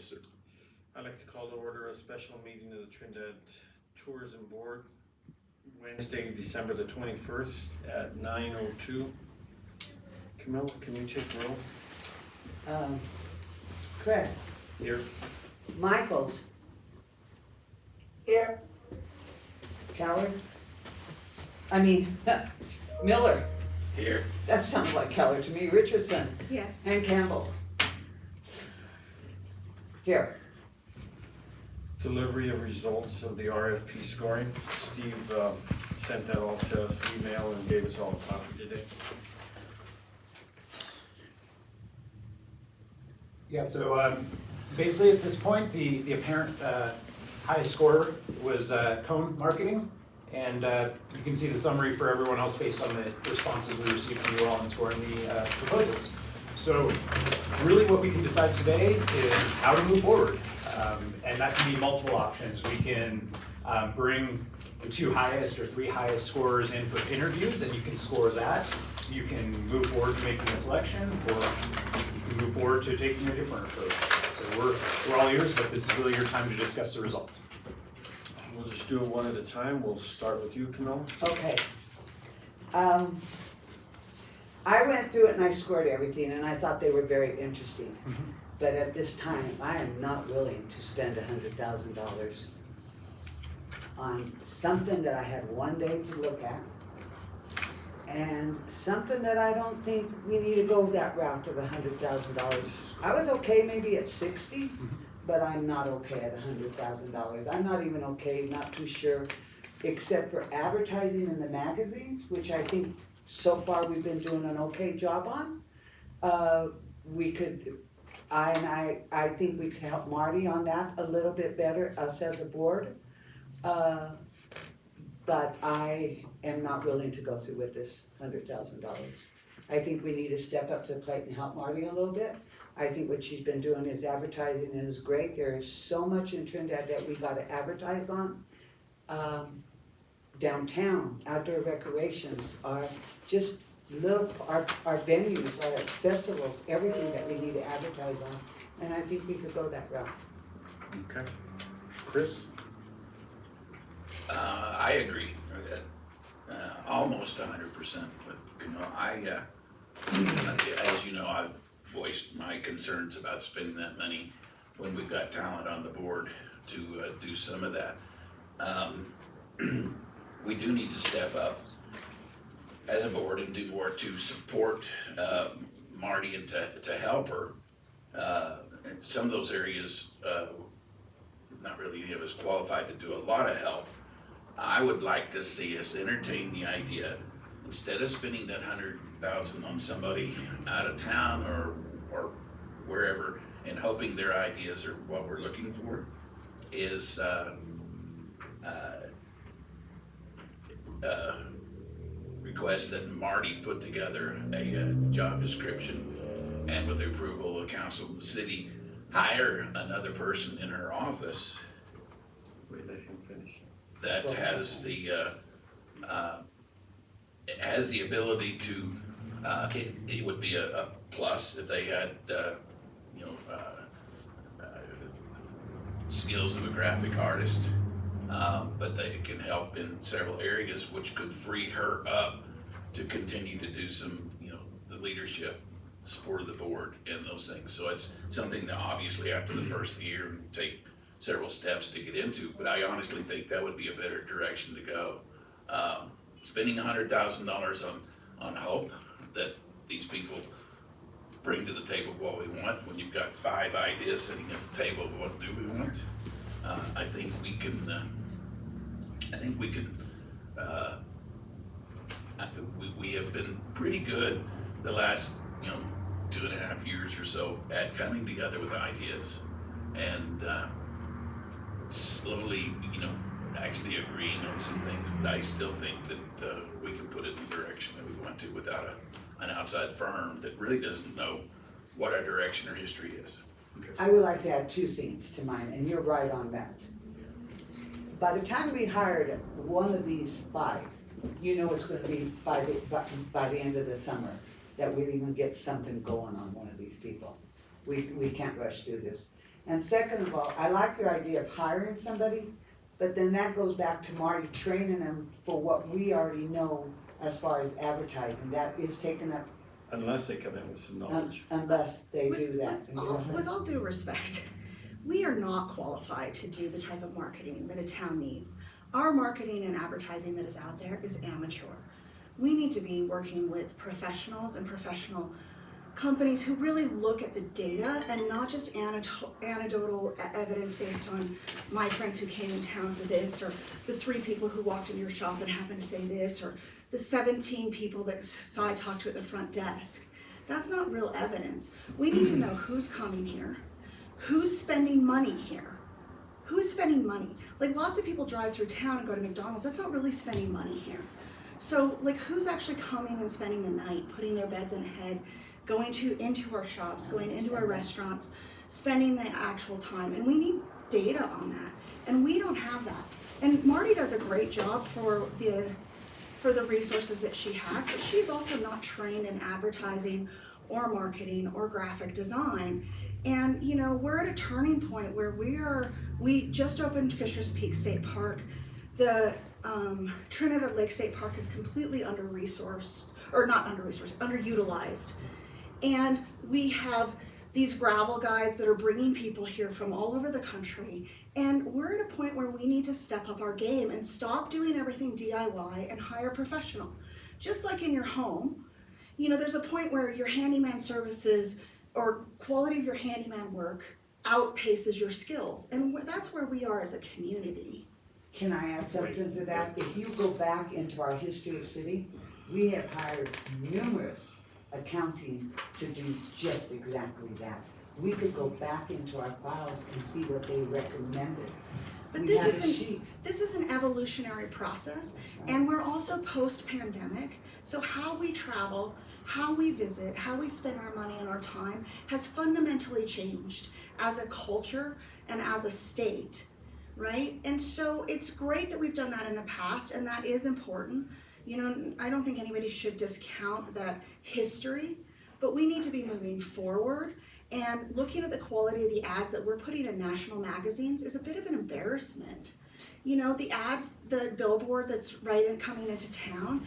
Yes, sir. I'd like to call to order a special meeting of the Trinidad Tourism Board, Wednesday, December the 21st at 9:02. Camilla, can you take roll? Chris, Here. Michaels, Here. Keller, Miller, Here. that sounds like Keller to me, Richardson, Yes. and Campbell. Here, Delivery of results of the RFP scoring. Steve sent that all to us, email, and gave us all a copy today. Yeah, so basically at this point, the apparent highest score was Cone Marketing. And you can see the summary for everyone else based on the responses we received from you all in scoring the proposals. So really what we can decide today is how to move forward. And that can be multiple options. We can bring the 2 highest or 3 highest scorers in for interviews and you can score that. You can move forward to making a selection, or you can move forward to taking a different approach. So we're all ears, but this is really your time to discuss the results. We'll just do it one at a time. We'll start with you, Camilla. okay. I went through it and I scored everything and I thought they were very interesting. But at this time, I am not willing to spend $100,000 on something that I had one day to look at. And something that I don't think we need to go that route of $100,000. I was okay maybe at 60, but I'm not okay at $100,000. I'm not even okay, not too sure, except for advertising in the magazines, which I think so far we've been doing an okay job on. We could, I think we could help Marty on that a little bit better, us as a board. But I am not willing to go through with this $100,000. I think we need to step up to the plate and help Marty a little bit. I think what she's been doing is advertising is great. There is so much in Trinidad that we gotta advertise on. Downtown, outdoor recreations are just little, our venues, our festivals, everything that we need to advertise on. And I think we could go that route. Okay. Chris? I agree with that, almost 100%, but, you know, as you know, I've voiced my concerns about spending that money when we've got talent on the board to do some of that. We do need to step up as a board and do more to support Marty and to help her. In some of those areas, not really any of us qualified to do a lot of help. I would like to see us entertain the idea, instead of spending that $100,000 on somebody out of town or wherever and hoping their ideas are what we're looking for, is request that Marty put together a job description, and with the approval of council and the city, hire another person in her office Wait, let him finish. that has the ability to, it would be a plus if they had, skills of a graphic artist, but they can help in several areas, which could free her up to continue to do some, the leadership, support of the board and those things. So it's something that obviously after the first year, we take several steps to get into, but I honestly think that would be a better direction to go. Spending $100,000 on hope that these people bring to the table what we want, when you've got 5 ideas sitting at the table of what do we want, I think we can, we have been pretty good the last, 2.5 years or so at coming together with ideas and slowly, actually agreeing on some things, but I still think that we can put it in the direction that we want to without an outside firm that really doesn't know what our direction or history is. I would like to add 2 things to mine, and you're right on that. By the time we hired one of these 5, it's gonna be by the end of the summer that we'll even get something going on one of these people. We can't rush through this. And second of all, I like your idea of hiring somebody, but then that goes back to Marty training them for what we already know as far as advertising. That is taken up Unless they come in with some knowledge. unless they do that. With all due respect, we are not qualified to do the type of marketing that a town needs. Our marketing and advertising that is out there is amateur. We need to be working with professionals and professional companies who really look at the data and not just anecdotal evidence based on my friends who came in town for this, or the 3 people who walked into your shop and happened to say this, or the 17 people that I talked to at the front desk. That's not real evidence. We need to know who's coming here, who's spending money here, who's spending money. Like, lots of people drive through town and go to McDonald's. That's not really spending money here. So, like, who's actually coming and spending the night, putting their beds in ahead, going into our shops, going into our restaurants, spending the actual time, and we need data on that, and we don't have that. And Marty does a great job for the resources that she has, but she's also not trained in advertising or marketing or graphic design. And you know, we're at a turning point where we just opened Fisher's Peak State Park. The Trinidad Lake State Park is completely underutilized. And we have these gravel guides that are bringing people here from all over the country. And we're at a point where we need to step up our game and stop doing everything DIY and hire professional. Just like in your home, you know, there's a point where your handyman services or quality of your handyman work outpaces your skills. And that's where we are as a community. Can I add something to that? If you go back into our history of city, we have hired numerous accounting to do just exactly that. We could go back into our files and see what they recommended. But this is an evolutionary process, and we're also post-pandemic, so how we travel, how we visit, how we spend our money and our time has fundamentally changed as a culture and as a state, right? And so it's great that we've done that in the past, and that is important. You know, I don't think anybody should discount that history, but we need to be moving forward. And looking at the quality of the ads that we're putting in national magazines is a bit of an embarrassment. You know, the ads, the billboard that's coming into town,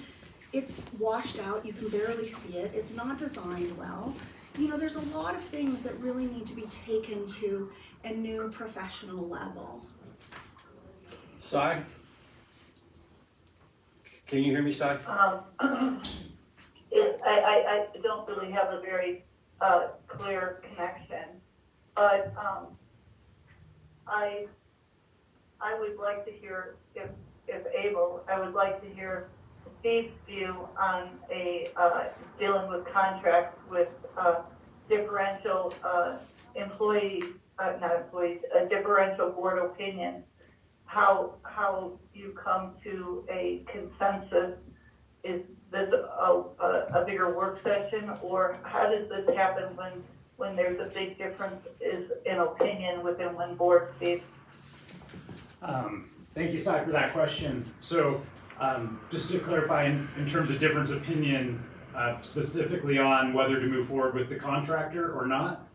it's washed out, you can barely see it, it's not designed well. You know, there's a lot of things that really need to be taken to a new professional level. Cy? Can you hear me, Cy? I don't really have a very clear connection, but I would like to hear, if able, I would like to hear Steve's view on dealing with contracts with differential differential board opinion. How you come to a consensus? Is this a bigger work session, or how does this happen when there's a big difference in opinion within one board, Steve? Thank you, Cy, for that question. So just to clarify, in terms of difference of opinion, specifically on whether to move forward with the contractor or not?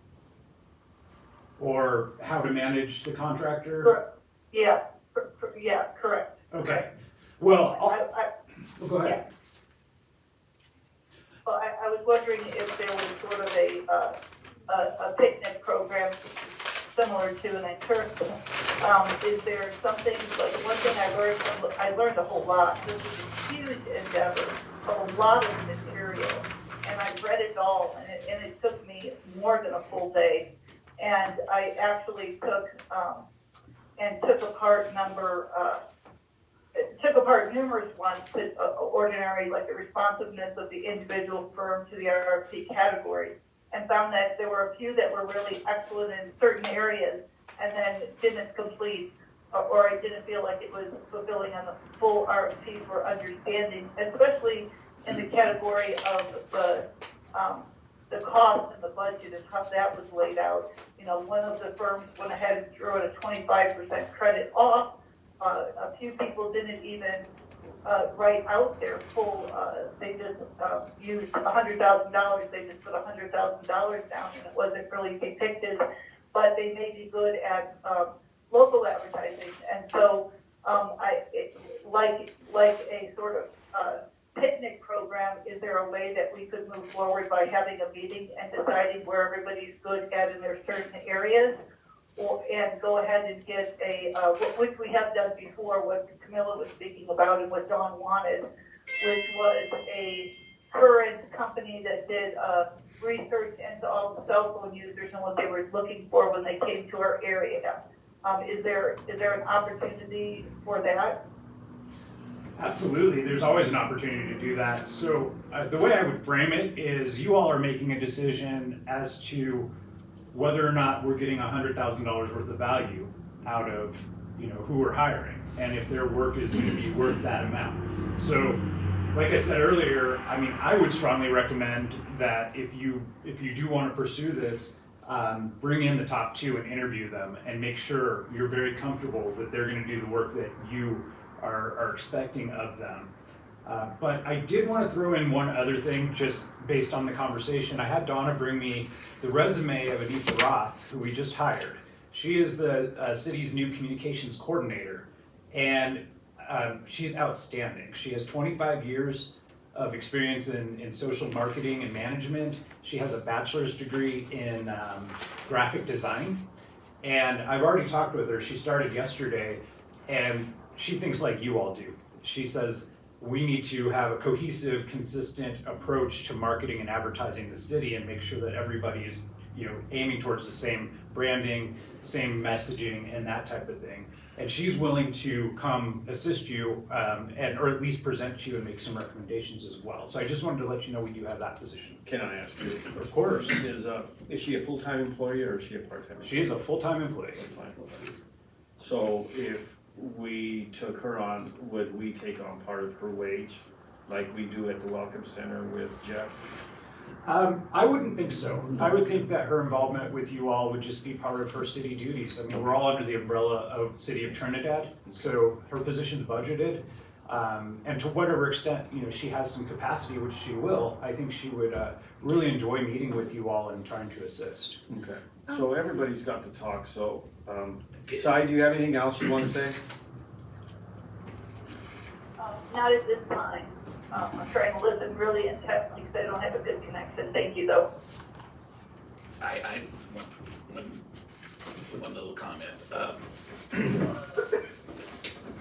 Or how to manage the contractor? Yeah, correct. Okay. Well, go ahead. Yeah. Well, I was wondering if there was sort of a picnic program similar to an internship. Is there something, like one thing I learned a whole lot. This is a huge endeavor of a lot of material, and I read it all, and it took me more than a full day. And I actually took apart numerous ones, ordinary, like the responsiveness of the individual firm to the RFP category, and found that there were a few that were really excellent in certain areas and then didn't complete, or I didn't feel like it was fulfilling on the full RFP for understanding, especially in the category of the cost and the budget and how that was laid out. You know, one of the firms went ahead and drew it a 25% credit off. A few people didn't even write out their full, they just used $100,000, they just put $100,000 down, and it wasn't really depicted, but they may be good at, local advertising. And so, like a sort of, picnic program, is there a way that we could move forward by having a meeting and deciding where everybody's good at in their certain areas? And go ahead and get which we have done before, what Camilla was speaking about and what Dawn wanted, which was a current company that did research into all the cell phone users and what they were looking for when they came to our area. Is there an opportunity for that? Absolutely, there's always an opportunity to do that. So the way I would frame it is you all are making a decision as to whether or not we're getting $100,000 worth of value out of, who we're hiring, and if their work is going to be worth that amount. So, like I said earlier, I would strongly recommend that if you do want to pursue this, bring in the top 2 and interview them, and make sure you're very comfortable that they're going to do the work that you are expecting of them. But I did want to throw in one other thing, just based on the conversation. I had Donna bring me the resume of Anissa Roth, who we just hired. She is the city's new communications coordinator, and she's outstanding. She has 25 years of experience in social marketing and management. She has a bachelor's degree in graphic design, and I've already talked with her. She started yesterday, and she thinks like you all do. She says, we need to have a cohesive, consistent approach to marketing and advertising the city and make sure that everybody is, aiming towards the same branding, same messaging, and that type of thing. And she's willing to come assist you, or at least present to you and make some recommendations as well. So I just wanted to let you know we do have that position. Can I ask you? Of course. Is she a full-time employee or is she a part-time employee? She is a full-time employee. Full-time. So if we took her on, would we take on part of her wage like we do at the Welcome Center with Jeff? I wouldn't think so. I would think that her involvement with you all would just be part of her city duties. We're all under the umbrella of the city of Trinidad, so her position's budgeted. And to whatever extent, she has some capacity, which she will, I think she would really enjoy meeting with you all and trying to assist. Okay. So everybody's got to talk, so, Sai, do you have anything else you want to say? Not at this time. I'm trying to listen really intently because I don't have a good connection. Thank you, though. I one little comment.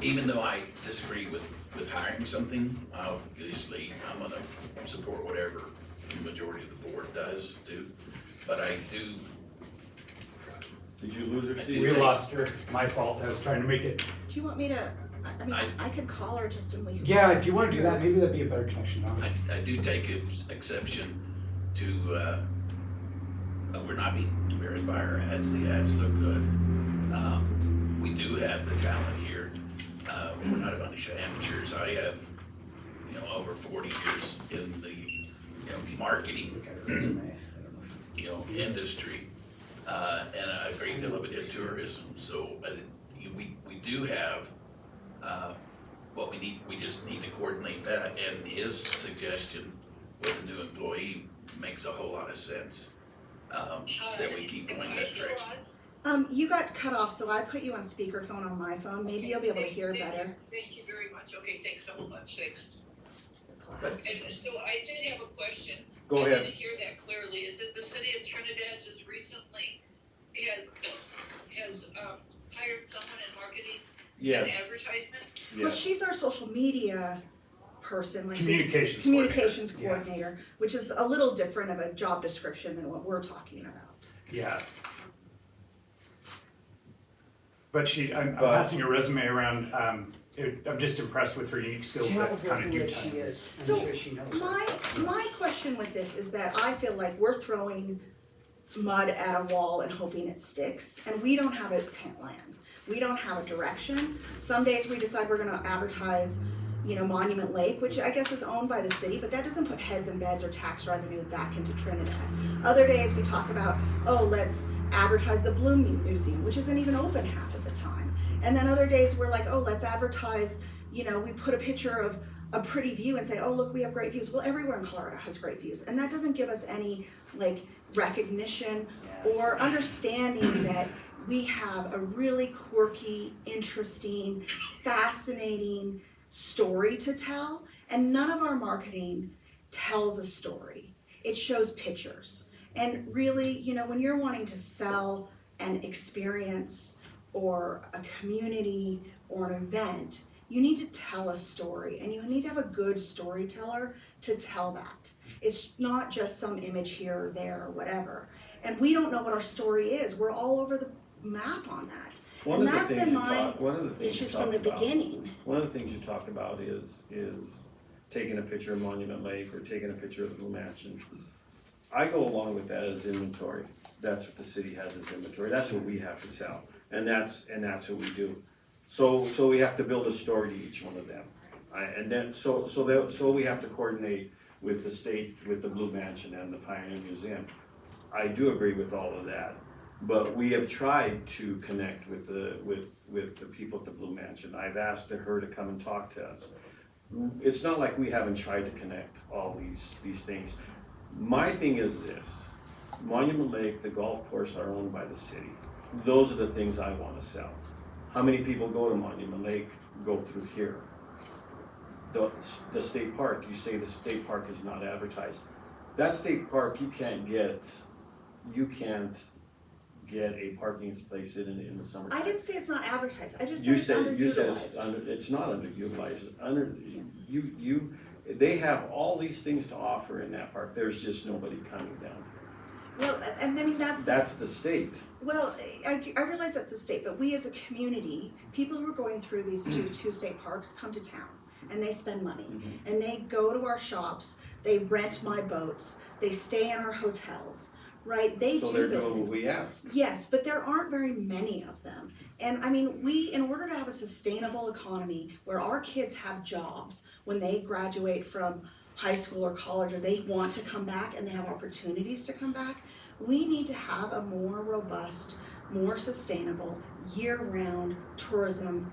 Even though I disagree with hiring something, obviously I'm gonna support whatever the majority of the board does do. But I do. Did you lose her, Steve? We lost her. My fault. I was trying to make it. Do you want me to, I could call her just and we could. Yeah, if you want to do that, maybe that'd be a better connection. I do take exception to, we're not being embarrassed by our ads. The ads look good. We do have the talent here. We're not a bunch of amateurs. I have, over 40 years in the, marketing, industry, and a great deal of it in tourism. So we do have what we need. We just need to coordinate that. And his suggestion with the new employee makes a whole lot of sense. That we keep going that direction. You got cut off, so I put you on speakerphone on my phone. Maybe you'll be able to hear better. Thank you very much. Okay, thanks so much. Thanks. But And so I did have a question. Go I ahead. didn't hear that clearly. Is it the city of Trinidad just recently has hired someone in marketing Yes. and advertisement? Well, Yes. she's our social media person, like this Communications coordinator, which is a little different of a job description than what we're talking about. Yeah. But I'm passing your resume around. I'm just impressed with her unique skills that kind of do She time. is. I'm So, sure she knows. My question with this is that I feel like we're throwing mud at a wall and hoping it sticks, and we don't have a plan. We don't have a direction. Some days we decide we're gonna advertise, Monument Lake, which I guess is owned by the city, but that doesn't put heads and beds or tax revenue back into Trinidad. Other days we talk about, let's advertise the Bloom Museum, which isn't even open half of the time. And then other days we're like, let's advertise, we put a picture of a pretty view and say, look, we have great views. Well, everywhere in Colorado has great views. And that doesn't give us any recognition or understanding that we have a really quirky, interesting, fascinating story to tell, and none of our marketing tells a story. It shows pictures. And really, you know, when you're wanting to sell an experience or a community or an event, you need to tell a story, and you need to have a good storyteller to tell that. It's not just some image here or there or whatever. And we don't know what our story is. We're all over the map on that. One And of the that's things been you my talk, one of the things you issues from the talk about, beginning. one of the things you talk about is taking a picture of Monument Lake or taking a picture of the Blue Mansion. I go along with that as inventory. That's what the city has as inventory. That's what we have to sell, and that's what we do. So we have to build a story to each one of them, so we have to coordinate with the state, with the Blue Mansion and the Pioneer Museum. I do agree with all of that, but we have tried to connect with the people at the Blue Mansion. I've asked her to come and talk to us. It's not like we haven't tried to connect all these things. My thing is this: Monument Lake, the golf course are owned by the city. Those are the things I want to sell. How many people go to Monument Lake, go through here? The state park, you say the state park is not advertised. That state park, you can't get a parking space in the summertime. I didn't say it's not advertised. I just said You it's said, underutilized. you said it's not underutilized. They have all these things to offer in that park. There's just nobody coming down. Well, and I mean, That's the state. well, I realize that's the state, but we as a community, people who are going through these two state parks come to town and they spend money. Mhm. And they go to our shops, they rent my boats, they stay in our hotels, right? They So do they're those doing things. what we ask. Yes, but there aren't very many of them. And I mean, in order to have a sustainable economy where our kids have jobs when they graduate from high school or college, or they want to come back and they have opportunities to come back, we need to have a more robust, more sustainable, year-round tourism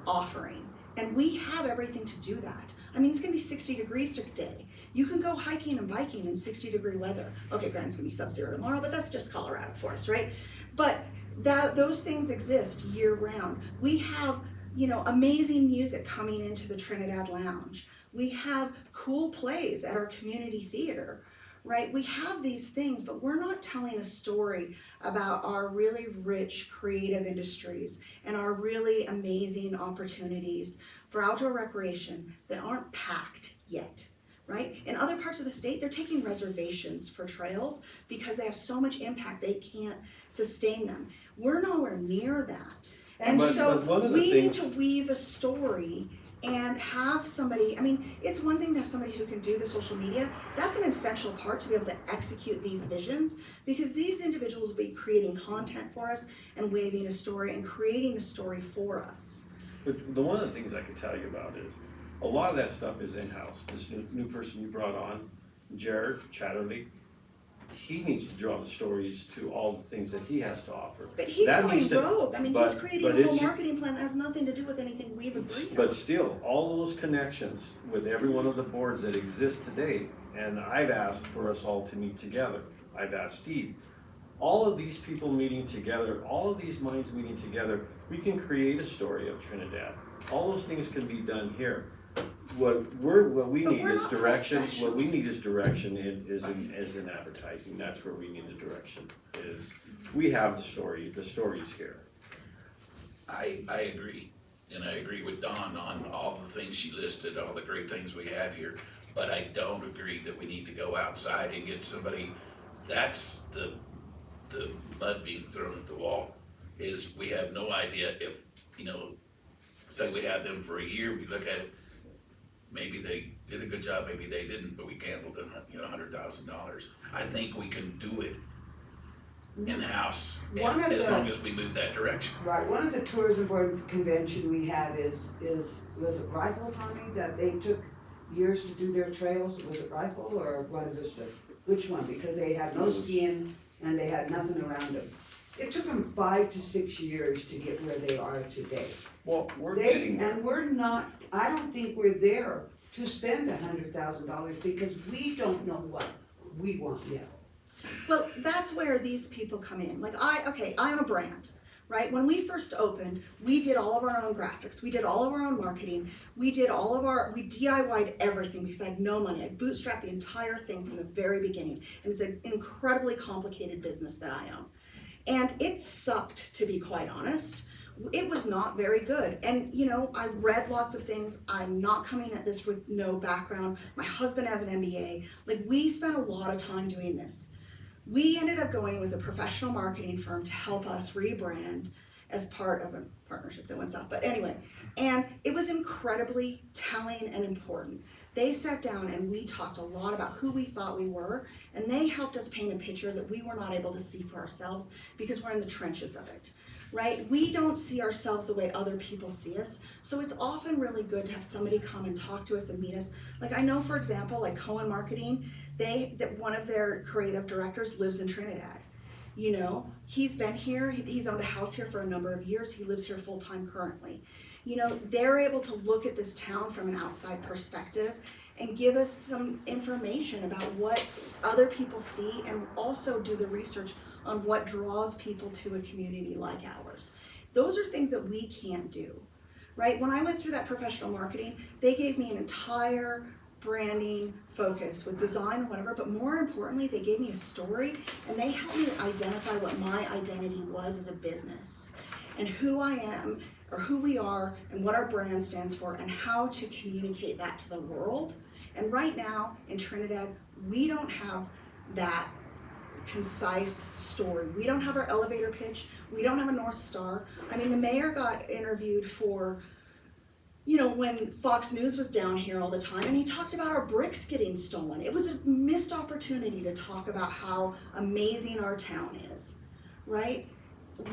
offering. And we have everything to do that. I mean, it's gonna be 60 degrees today. You can go hiking and biking in 60-degree weather. Okay, granted, it's gonna be sub-zero tomorrow, but that's just Colorado for us, right? But those things exist year-round. We have, you know, amazing music coming into the Trinidad Lounge. We have cool plays at our community theater, right? We have these things, but we're not telling a story about our really rich creative industries and our really amazing opportunities for outdoor recreation that aren't packed yet, right? In other parts of the state, they're taking reservations for trails because they have so much impact they can't sustain them. We're nowhere near that. And But so one of the we need things- to weave a story and have somebody, I mean, it's one thing to have somebody who can do the social media. That's an essential part to be able to execute these visions, because these individuals will be creating content for us and weaving a story and creating a story for us. But the one of the things I can tell you about is, a lot of that stuff is in-house. This new person you brought on, Jared Chatterley, he needs to draw the stories to all the things that he has to offer. But he's That going needs to- rogue. I mean, but- he's creating but a whole it's- marketing plan that has nothing to do with anything we've agreed on. But still, all those connections with every one of the boards that exist today, and I've asked for us all to meet together. I've asked Steve. All of these people meeting together, all of these minds meeting together, we can create a story of Trinidad. All those things can be done here. What we But need we're is not direction, what we need professionals. is direction is in advertising. That's where we need the direction, is we have the story's here. I agree, and I agree with Dawn on all the things she listed, all the great things we have here, but I don't agree that we need to go outside and get somebody. That's the mud being thrown at the wall, is we have no idea if, you know, say we have them for a year, we look at it, maybe they did a good job, maybe they didn't, but we gambled them, you know, $100,000. I think we can do it in-house, One of as the- long as we move that direction. Right, one of the tourism board convention we had was it Rifle, Tommy, that they took years to do their trails? Was it Rifle or what is this, which one? Because they had no skiing and they had nothing around them. It took them 5 to 6 years to get where they are today. Well, we're getting there. And we're not, I don't think we're there to spend $100,000 because we don't know what we want yet. Well, that's where these people come in. Like I'm a brand, right? When we first opened, we did all of our own graphics. We did all of our own marketing. We DIY'd everything because I had no money. I bootstrapped the entire thing from the very beginning. And it's an incredibly complicated business that I own. And it sucked, to be quite honest. It was not very good. And I read lots of things. I'm not coming at this with no background. My husband has an MBA. Like, we spent a lot of time doing this. We ended up going with a professional marketing firm to help us rebrand as part of a partnership that went south. But anyway, and it was incredibly telling and important. They sat down and we talked a lot about who we thought we were, and they helped us paint a picture that we were not able to see for ourselves because we're in the trenches of it. Right? We don't see ourselves the way other people see us. So it's often really good to have somebody come and talk to us and meet us. Like, I know, for example, like Cohen Marketing, that one of their creative directors lives in Trinidad. He's been here, he's owned a house here for a number of years, he lives here full time currently. They're able to look at this town from an outside perspective and give us some information about what other people see, and also do the research on what draws people to a community like ours. Those are things that we can't do, right? When I went through that professional marketing, they gave me an entire branding focus with design and whatever, but more importantly, they gave me a story, and they helped me identify what my identity was as a business, and who I am, or who we are, and what our brand stands for, and how to communicate that to the world. And right now in Trinidad, we don't have that concise story. We don't have our elevator pitch. We don't have a North Star. I mean, the mayor got interviewed for, when Fox News was down here all the time, and he talked about our bricks getting stolen. It was a missed opportunity to talk about how amazing our town is, right?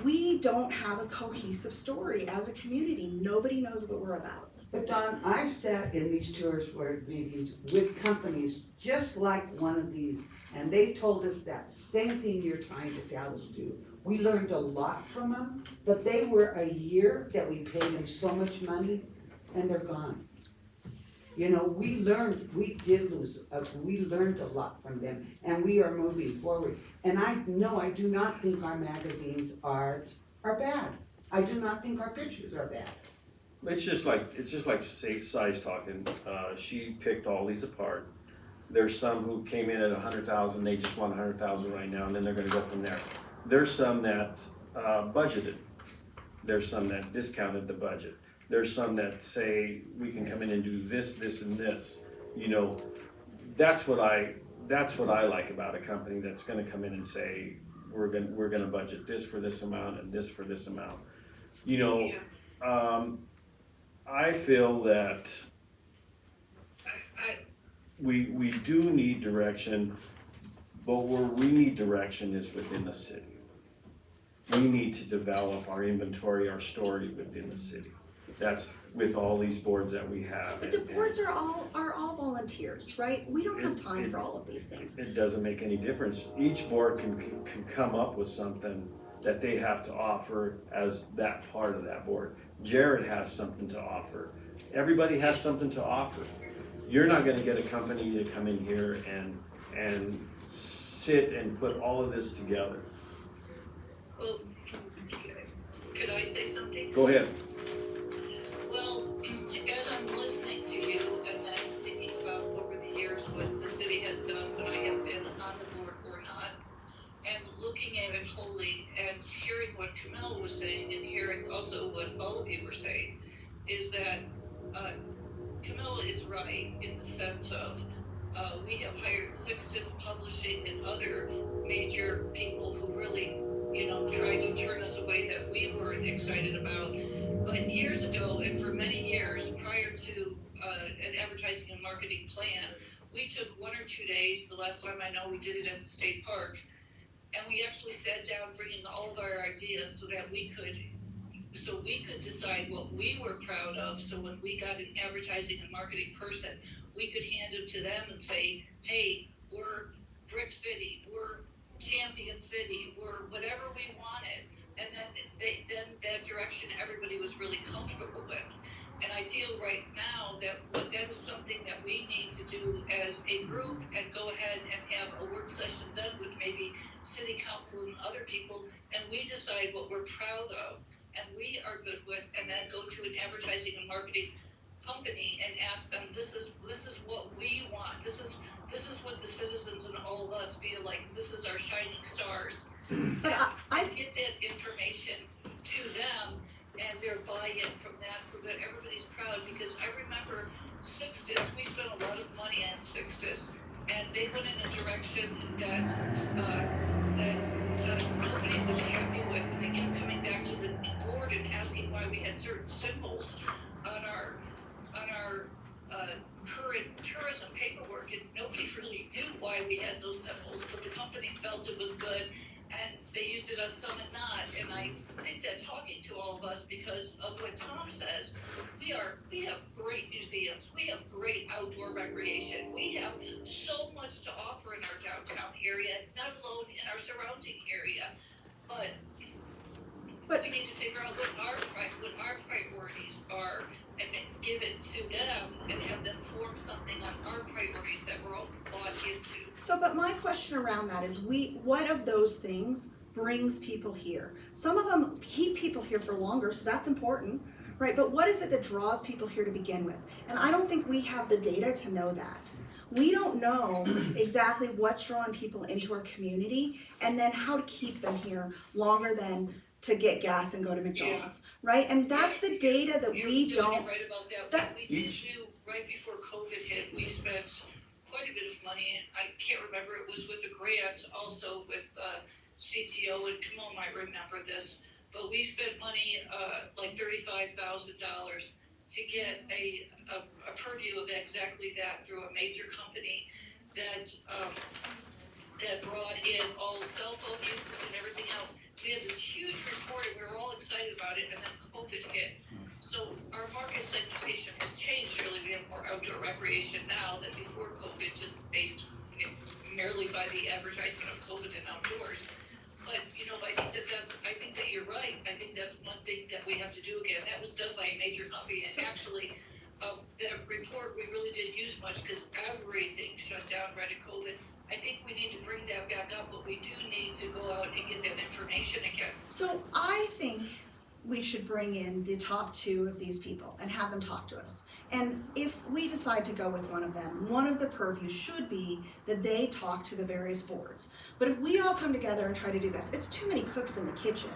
We don't have a cohesive story as a community. Nobody knows what we're about. But Don, I've sat in these tourist board meetings with companies just like one of these, and they told us that same thing you're trying to tell us too. We learned a lot from them, but they were a year that we paid them so much money, and they're gone. We learned a lot from them, and we are moving forward. And I do not think our magazines are bad. I do not think our pictures are bad. It's just like size talking. She picked all these apart. There's some who came in at 100,000, they just want 100,000 right now, and then they're gonna go from there. There's some that budgeted. There's some that discounted the budget. There's some that say, we can come in and do this, this, and this. That's what I like about a company that's gonna come in and say, we're gonna budget this for this amount and this for this amount. I feel that we do need direction, but where we need direction is within the city. We need to develop our inventory, our story within the city. That's with all these boards that we have. But the boards are all volunteers, right? We don't have time for all of these things. It doesn't make any difference. Each board can come up with something that they have to offer as that part of that board. Jared has something to offer. Everybody has something to offer. You're not gonna get a company to come in here and sit and put all of this together. Well, could I say something? Go ahead. Well, as I'm listening to you and then thinking about over the years what the city has done when I have been on the board or not, and looking at it wholly and hearing what Camille was saying and hearing also what all of you were saying, is that Camille is right in the sense of we have hired Sixtus Publishing and other major people who really, tried to turn us away that we weren't excited about. But years ago, and for many years prior to an advertising and marketing plan, we took 1 or 2 days, the last time I know we did it at the state park, and we actually sat down bringing all of our ideas so we could decide what we were proud of. So when we got an advertising and marketing person, we could hand them to them and say, hey, we're Brick City, we're Champion City, we're whatever we wanted. And then that direction everybody was really comfortable with. And And I feel right now that that is something that we need to do as a group and go ahead and have a work session done with maybe city council and other people, and we decide what we're proud of and we are good with, and then go to an advertising and marketing company and ask them, this is what we want. This is what the citizens and all of us feel like. This is our shining stars. But I Get that information to them and their buy-in from that so that everybody's proud, because I remember Sixtus, we spent a lot of money on Sixtus, and they went in a direction that nobody was happy with, and they kept coming back to the board and asking why we had certain symbols on our current tourism paperwork, and nobody really knew why we had those symbols, but the company felt it was good, and they used it on some and not. And I think that talking to all of us, because of what Tom says, we have great museums, we have great outdoor recreation, we have so much to offer in our downtown area, not alone in our surrounding area. But we need to figure out what our priorities are and then give it to them and have them form something on our priorities that we're all bought into. So, but my question around that is, what of those things brings people here? Some of them keep people here for longer, so that's important, right? But what is it that draws people here to begin with? And I don't think we have the data to know that. We don't know exactly what's drawing people into our community and then how to keep them here longer than to get gas and go to McDonald's, right? And that's the data that we don't. You're right about that. We did do, right before COVID hit, we spent quite a bit of money. I can't remember, it was with a grant, also with CTO, and Camille might remember this, but we spent money, like $35,000 to get a purview of exactly that through a major company that brought in all cell phone uses and everything else. We had this huge report, and we were all excited about it, and then COVID hit. So our market segmentation has changed really. We have more outdoor recreation now than before COVID, just based merely by the advertisement of COVID and outdoors. But, I think that you're right. I think that's one thing that we have to do again. That was done by a major company, and actually, that report we really didn't use much because everything shut down right at COVID. I think we need to bring that back up, but we do need to go out and get that information again. So I think we should bring in the top 2 of these people and have them talk to us. And if we decide to go with one of them, one of the purviews should be that they talk to the various boards. But if we all come together and try to do this, it's too many cooks in the kitchen,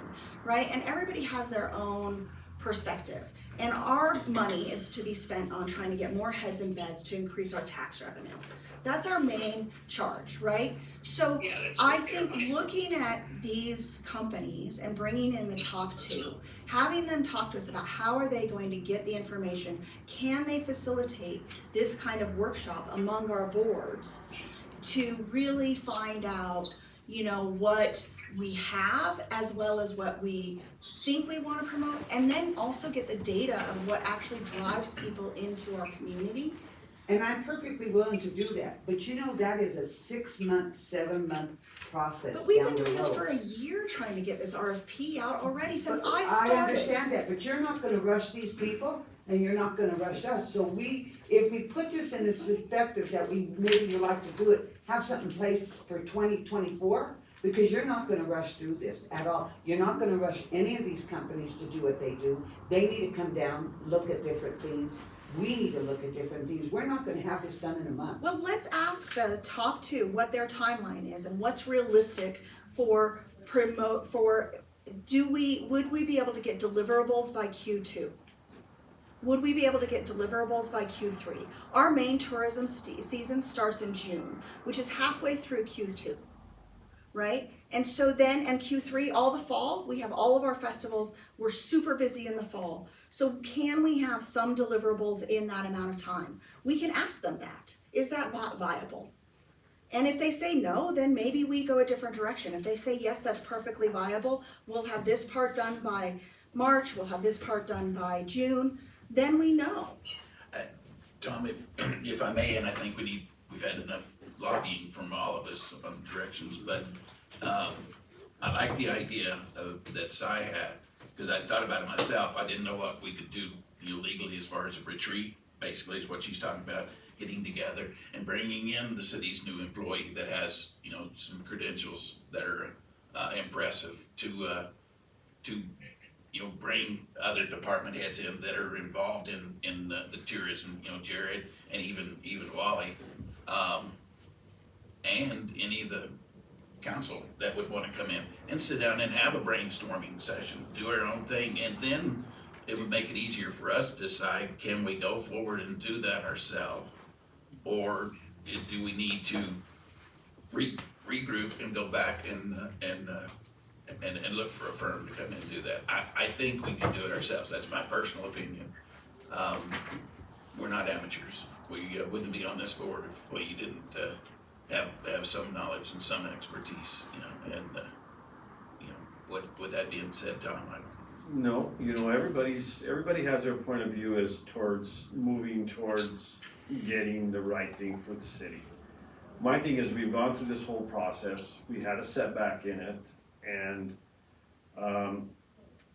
right? And everybody has their own perspective. And our money is to be spent on trying to get more heads in beds to increase our tax revenue. That's our main charge, right? So I think looking at these companies and bringing in the top 2, having them talk to us about how are they going to get the information, can they facilitate this kind of workshop among our boards to really find out, what we have as well as what we think we want to promote, and then also get the data of what actually drives people into our community. And I'm perfectly willing to do that, but that is a 6-month, 7-month process But we've down been the doing this road. for a year trying to get this RFP out already since But I started. I understand that, but you're not gonna rush these people, and you're not gonna rush us, so if we put this in this perspective that we maybe would like to do it, have something placed for 2024, because you're not gonna rush through this at all. You're not gonna rush any of these companies to do what they do. They need to come down, look at different things. We need to look at different things. We're not gonna have this done in a month. Well, let's ask the top 2 what their timeline is and what's realistic would we be able to get deliverables by Q2? Would we be able to get deliverables by Q3? Our main tourism season starts in June, which is halfway through Q2, right? And so then, and Q3, all the fall, we have all of our festivals. We're super busy in the fall. So can we have some deliverables in that amount of time? We can ask them that. Is that viable? And if they say no, then maybe we go a different direction. If they say yes, that's perfectly viable, we'll have this part done by March, we'll have this part done by June, then we know. Tom, if I may, and I think we've had enough lobbying from all of us on directions, but I like the idea that Cy had, because I thought about it myself. I didn't know what we could do, legally as far as a retreat, basically is what she's talking about, getting together and bringing in the city's new employee that has, some credentials that are impressive to bring other department heads in that are involved in the tourism, Jared and even Wally, and any of the council that would wanna come in and sit down and have a brainstorming session, do our own thing, and then it would make it easier for us to decide, can we go forward and do that ourselves? Or do we need to regroup and go back and look for a firm to come in and do that? I think we can do it ourselves, that's my personal opinion. We're not amateurs, we wouldn't be on this board if we didn't have some knowledge and some expertise, with that being said, Tom, No, everybody has their point of view as towards moving towards getting the right thing for the city. My thing is, we've gone through this whole process, we had a setback in it, and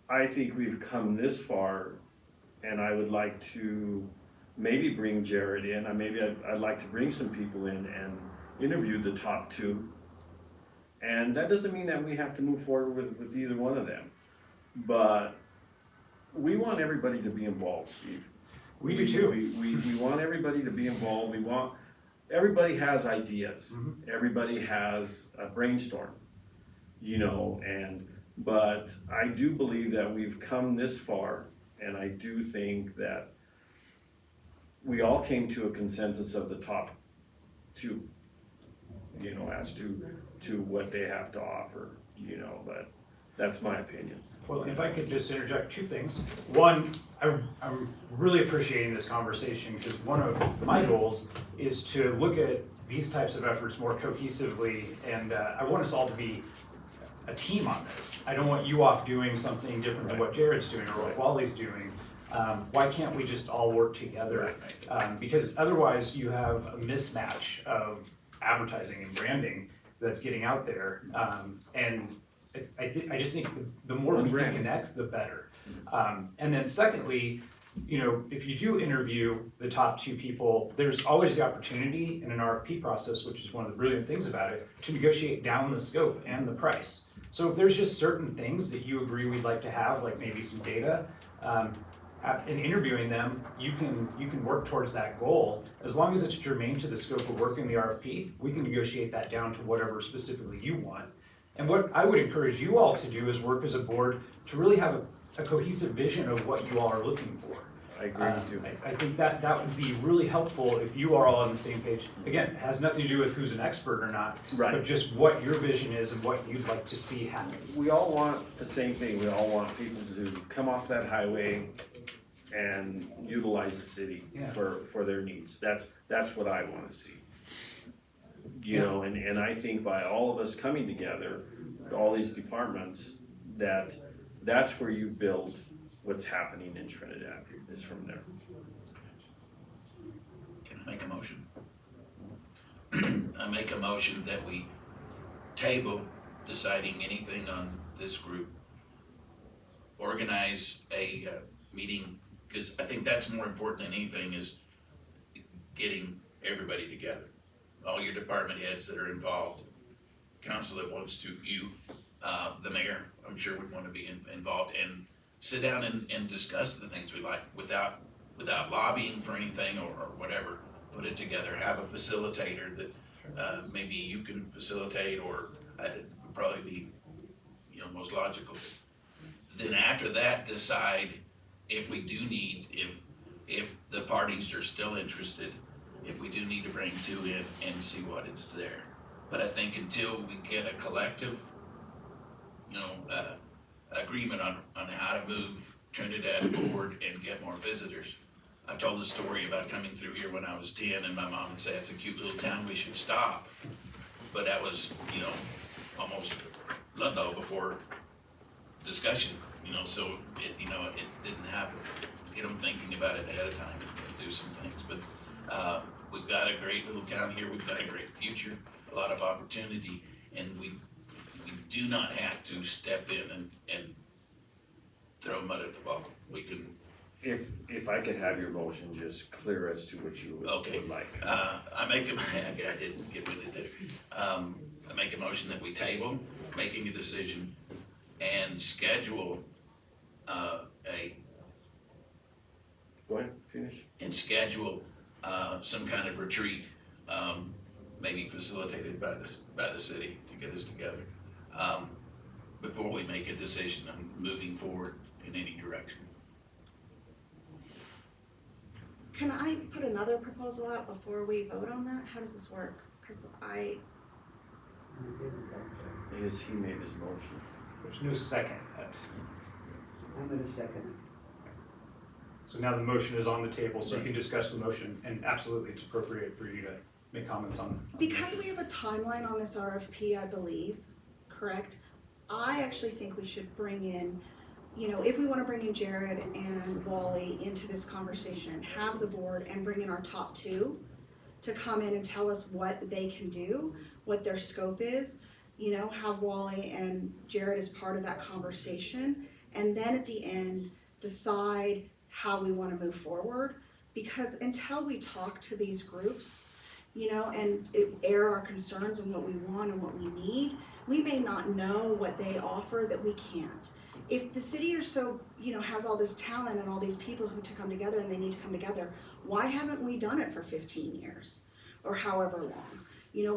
I think we've come this far, and I would like to maybe bring Jared in, I'd like to bring some people in and interview the top two. And that doesn't mean that we have to move forward with either one of them, but we want everybody to be involved, Steve. We do too. We want everybody to be involved, everybody has ideas, everybody has a brainstorm, but I do believe that we've come this far, and I do think that we all came to a consensus of the top two, as to what they have to offer, but that's my opinion. Well, if I could just interject two things. One, I'm really appreciating this conversation because one of my goals is to look at these types of efforts more cohesively, and I want us all to be a team on this. I don't want you off doing something different than what Jared's doing or what Wally's doing. Why can't we just all work together? Because otherwise you have a mismatch of advertising and branding that's getting out there, and I just think the more we can connect, the better. And then secondly, if you do interview the top two people, there's always the opportunity in an RFP process, which is one of the brilliant things about it, to negotiate down the scope and the price. So if there's just certain things that you agree we'd like to have, like maybe some data, in interviewing them, you can work towards that goal. As long as it's germane to the scope of work in the RFP, we can negotiate that down to whatever specifically you want. And what I would encourage you all to do is work as a board to really have a cohesive vision of what you all are looking for. I agree with you. I think that would be really helpful if you are all on the same page. Again, it has nothing to do with who's an expert or not, but just what your vision is and what you'd like to see happen. We all want the same thing, we all want people to come off that highway and utilize the city for their needs. That's what I wanna see. And I think by all of us coming together, all these departments, that's where you build what's happening in Trinidad, is from there. can I make a motion? I make a motion that we table deciding anything on this group. Organize a meeting, because I think that's more important than anything, is getting everybody together. All your department heads that are involved, council that wants to, the mayor, I'm sure would want to be involved, and sit down and discuss the things we like without lobbying for anything or whatever. Put it together, have a facilitator that maybe you can facilitate, or it would probably be most logical. Then after that, decide if we do need, if the parties are still interested, if we do need to bring two in and see what is there. But I think until we get a collective, agreement on how to move Trinidad forward and get more visitors. I've told the story about coming through here when I was 10, and my mom would say, it's a cute little town, we should stop. But that was, almost Ludlow before discussion, so it didn't happen. Get them thinking about it ahead of time and do some things. But we've got a great little town here, we've got a great future, a lot of opportunity, and we do not have to step in and throw mud at the ball. We can If I could have your motion just clear as to what you Okay. would like. I make a, I didn't get with it there. I make a motion that we table making a decision and schedule, Go ahead, finish. some kind of retreat, maybe facilitated by the city to get us together, before we make a decision on moving forward in any direction. Can I put another proposal out before we vote on that? How does this work? Cause He made his motion. There's no second yet. I'm gonna second it. So now the motion is on the table, so you can discuss the motion, and absolutely it's appropriate for you to make comments on. because we have a timeline on this RFP, I believe, correct? I actually think we should bring in, if we wanna bring in Jared and Wally into this conversation, have the board and bring in our top two to come in and tell us what they can do, what their scope is, have Wally and Jared as part of that conversation, and then at the end, decide how we wanna move forward. Because until we talk to these groups, and air our concerns and what we want and what we need, we may not know what they offer that we can't. If the city are so, has all this talent and all these people who to come together and they need to come together, why haven't we done it for 15 years or however long?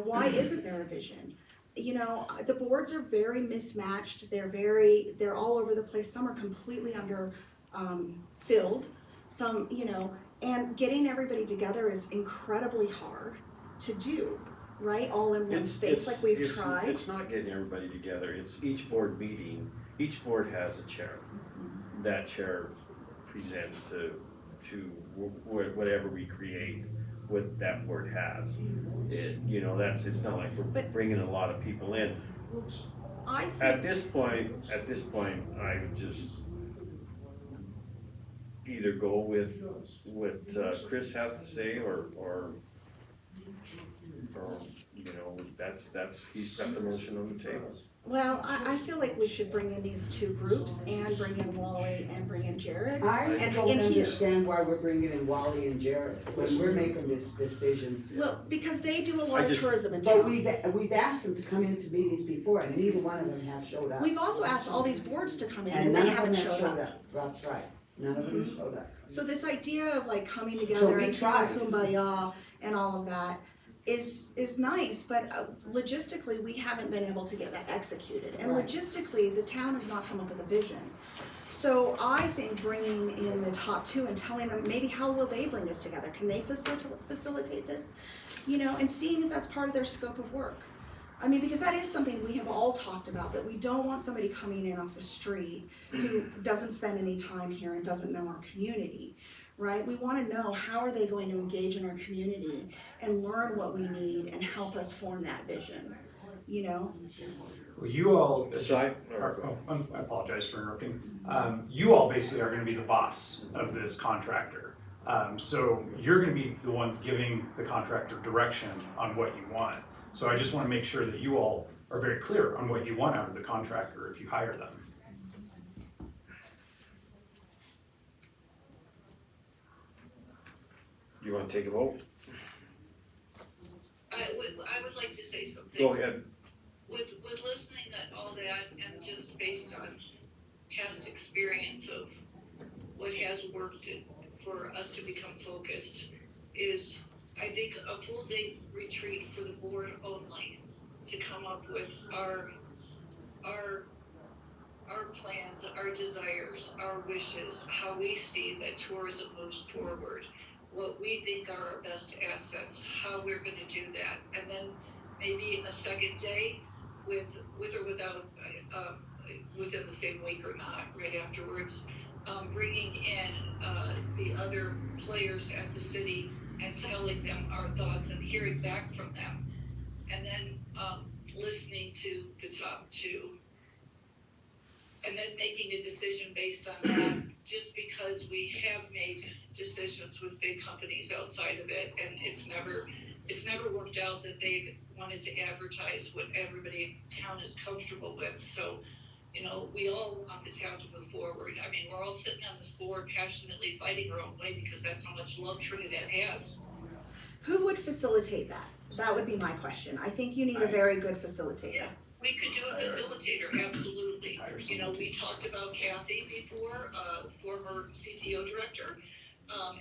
Why isn't there a vision? The boards are very mismatched. They're all over the place. Some are completely filled. Some, and getting everybody together is incredibly hard to do, right? All in one space like we've tried. It's not getting everybody together, it's each board meeting, each board has a chair. That chair presents to whatever we create, what that board has. It's not like we're bringing a lot of people in. I think At this point, I would just either go with what Chris has to say or he's got the motion on the table. Well, I feel like we should bring in these two groups and bring in Wally and bring in Jared. I And don't here. understand why we're bringing in Wally and Jared when we're making this decision. Well, because they do a lot I of just- tourism in But town. we've asked them to come into meetings before and neither one of them have showed up. We've also asked all these boards to come in And and none they of them haven't have showed up. That's right, none of them have showed up. So this idea of like coming together we and singing tried. kumbaya and all of that is nice, but logistically, we haven't been able to get that executed. And Right. logistically, the town has not come up with a vision. So I think bringing in the top two and telling them maybe how will they bring this together? Can they facilitate this? And seeing if that's part of their scope of work. I mean, because that is something we have all talked about, that we don't want somebody coming in off the street who doesn't spend any time here and doesn't know our community, right? We wanna know how are they going to engage in our community and learn what we need and help us form that vision, Well, you all, Aside, I apologize for interrupting. You all basically are gonna be the boss of this contractor. So you're gonna be the ones giving the contractor direction on what you want. So I just wanna make sure that you all are very clear on what you want out of the contractor if you hire them. you wanna take a vote? I would like to say something. Go ahead. With listening to all that and just based on past experience of what has worked for us to become focused is, I think, a full day retreat for the board only to come up with our plans, our desires, our wishes, how we see that tourism moves forward, what we think are our best assets, how we're going to do that, and then maybe a second day with or without, within the same week or not, right afterwards, bringing in the other players at the city and telling them our thoughts and hearing back from them, and then listening to the top two, and then making a decision based on that, just because we have made decisions with big companies outside of it, and it's never worked out that they've wanted to advertise what everybody in town is comfortable with. So, we all want the town to move forward. I mean, we're all sitting on this board passionately fighting our own way because that's how much love Trinidad has. Who would facilitate that? That would be my question. I think you need a very good facilitator. Yeah, we could do a facilitator, absolutely. Hire You know, someone we to- talked about Kathy before, former CTO director,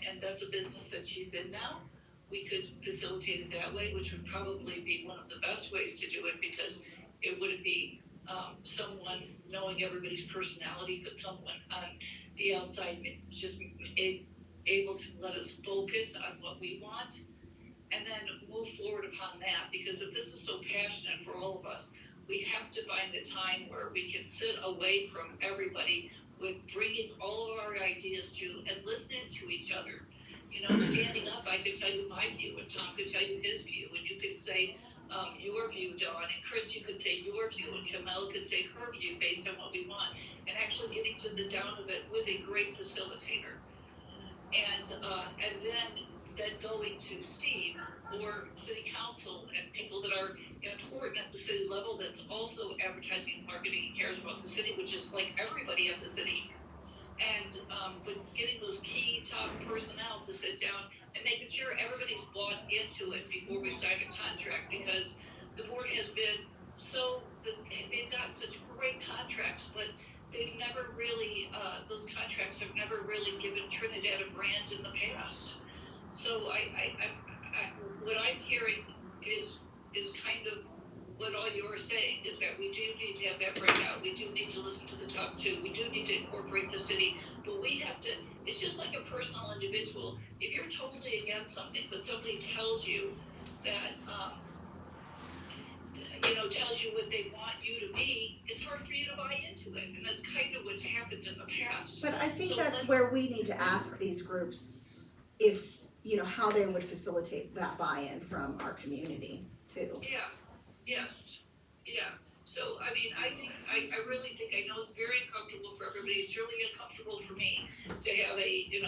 and that's a business that she's in now. We could facilitate it that way, which would probably be one of the best ways to do it because it wouldn't be someone knowing everybody's personality, but someone on the outside just able to let us focus on what we want and then move forward upon that. Because if this is so passionate for all of us, we have to find the time where we can sit away from everybody with bringing all of our ideas to and listening to each other. You know, standing up, I could tell you my view, and Tom could tell you his view, and you could say your view, Dawn, and Chris, you could say your view, and Camille could say her view based on what we want, and actually getting to the down of it with a great facilitator. And then going to Steve or city council and people that are important at the city level that's also advertising and marketing and cares about the city, which is like everybody at the city. And but getting those key top personnel to sit down and making sure everybody's bought into it before we sign a contract, because the board has been they've got such great contracts, but they've never really those contracts have never really given Trinidad a brand in the past. So I what I'm hearing is kind of what all you are saying, is that we do need to have that breakout. We do need to listen to the top two. We do need to incorporate the city, but we have to, it's just like a personal individual. If you're totally against something, but somebody tells you that, tells you what they want you to be, it's hard for you to buy into it. And that's kind of what's happened in the past. But I think So that's where we need to ask these groups if, how they would facilitate that buy-in from our community too. Yes. So, I mean, I really think, I know it's very uncomfortable for everybody, it's really uncomfortable for me to have a, 9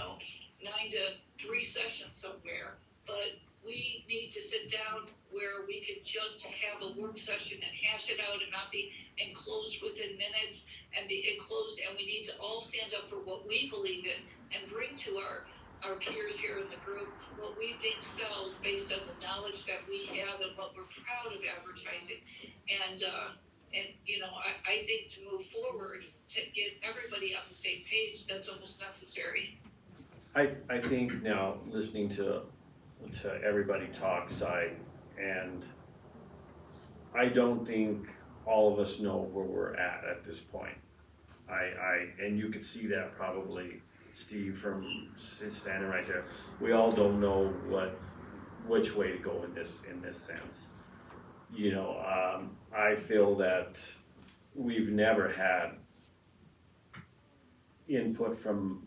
to 3 session somewhere, but we need to sit down where we can just have a work session and hash it out and not be enclosed within minutes and be enclosed, and we need to all stand up for what we believe in and bring to our peers here in the group what we think sells based on the knowledge that we have and what we're proud of advertising. And I think to move forward, to get everybody on the same page, that's almost necessary. I think now, listening to everybody talk, and I don't think all of us know where we're at this point. And you could see that probably, Steve, from standing right there. We all don't know which way to go in this sense. I feel that we've never had input from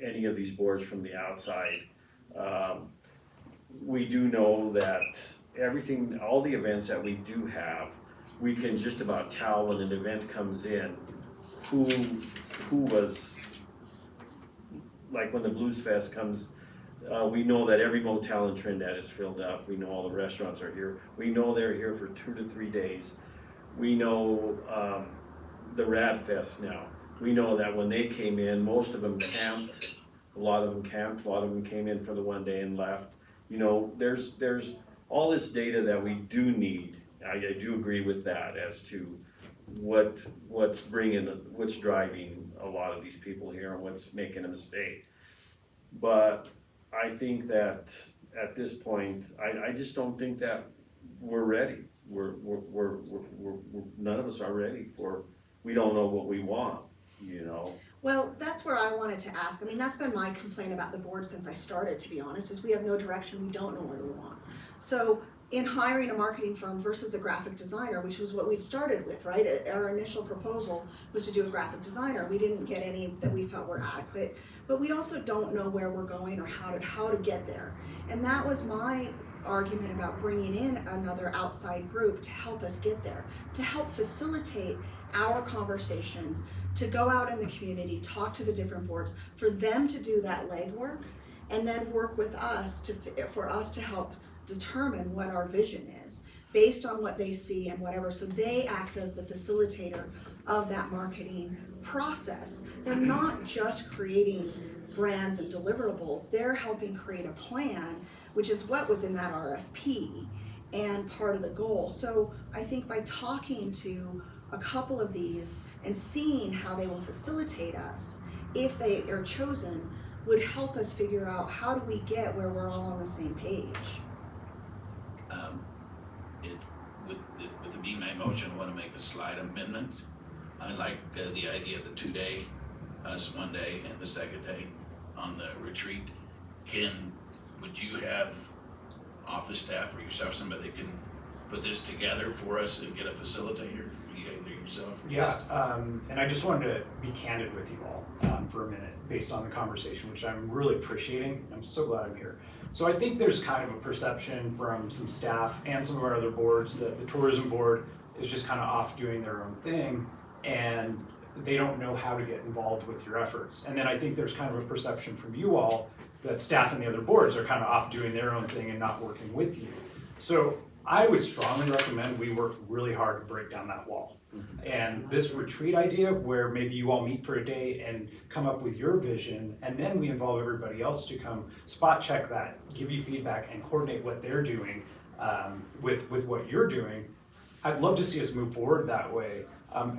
any of these boards from the outside. We do know that everything, all the events that we do have, we can just about tell when an event comes in who was, like when the Blues Fest comes, we know that every motel in Trinidad is filled up. We know all the restaurants are here. We know they're here for 2 to 3 days. We know the Rad Fest now. We know that when they came in, most of them camped. A lot of them camped. A lot of them came in for the 1 day and left. There's all this data that we do need. I do agree with that as to what's driving a lot of these people here and what's making a mistake. But I think that at this point, I just don't think that we're ready. We're none of us are ready we don't know what we want, Well, that's where I wanted to ask. I mean, that's been my complaint about the board since I started, to be honest, is we have no direction, we don't know what we want. So in hiring a marketing firm versus a graphic designer, which was what we'd started with, right? Our initial proposal was to do a graphic designer. We didn't get any that we felt were adequate, but we also don't know where we're going or how to get there. And that was my argument about bringing in another outside group to help us get there, to help facilitate our conversations, to go out in the community, talk to the different boards, for them to do that legwork, and then work with us for us to help determine what our vision is based on what they see and whatever. So they act as the facilitator of that marketing process. They're not just creating brands and deliverables, they're helping create a plan, which is what was in that RFP and part of the goal. So I think by talking to a couple of these and seeing how they will facilitate us, if they are chosen, would help us figure out how do we get where we're all on the same page. With the being my motion, I want to make a slight amendment. I like the idea of the 2-day, us 1 day and the second day on the retreat. Would you have office staff or yourself, somebody that can put this together for us and get a facilitator, either yourself or Yeah, and I just wanted to be candid with you all for a minute based on the conversation, which I'm really appreciating. I'm so glad I'm here. So I think there's kind of a perception from some staff and some of our other boards that the tourism board is just kind of off doing their own thing and they don't know how to get involved with your efforts. And then I think there's kind of a perception from you all that staff and the other boards are kind of off doing their own thing and not working with you. So I would strongly recommend we work really hard to break down that wall. And this retreat idea where maybe you all meet for a day and come up with your vision, and then we involve everybody else to come spot check that, give you feedback and coordinate what they're doing with what you're doing. I'd love to see us move forward that way.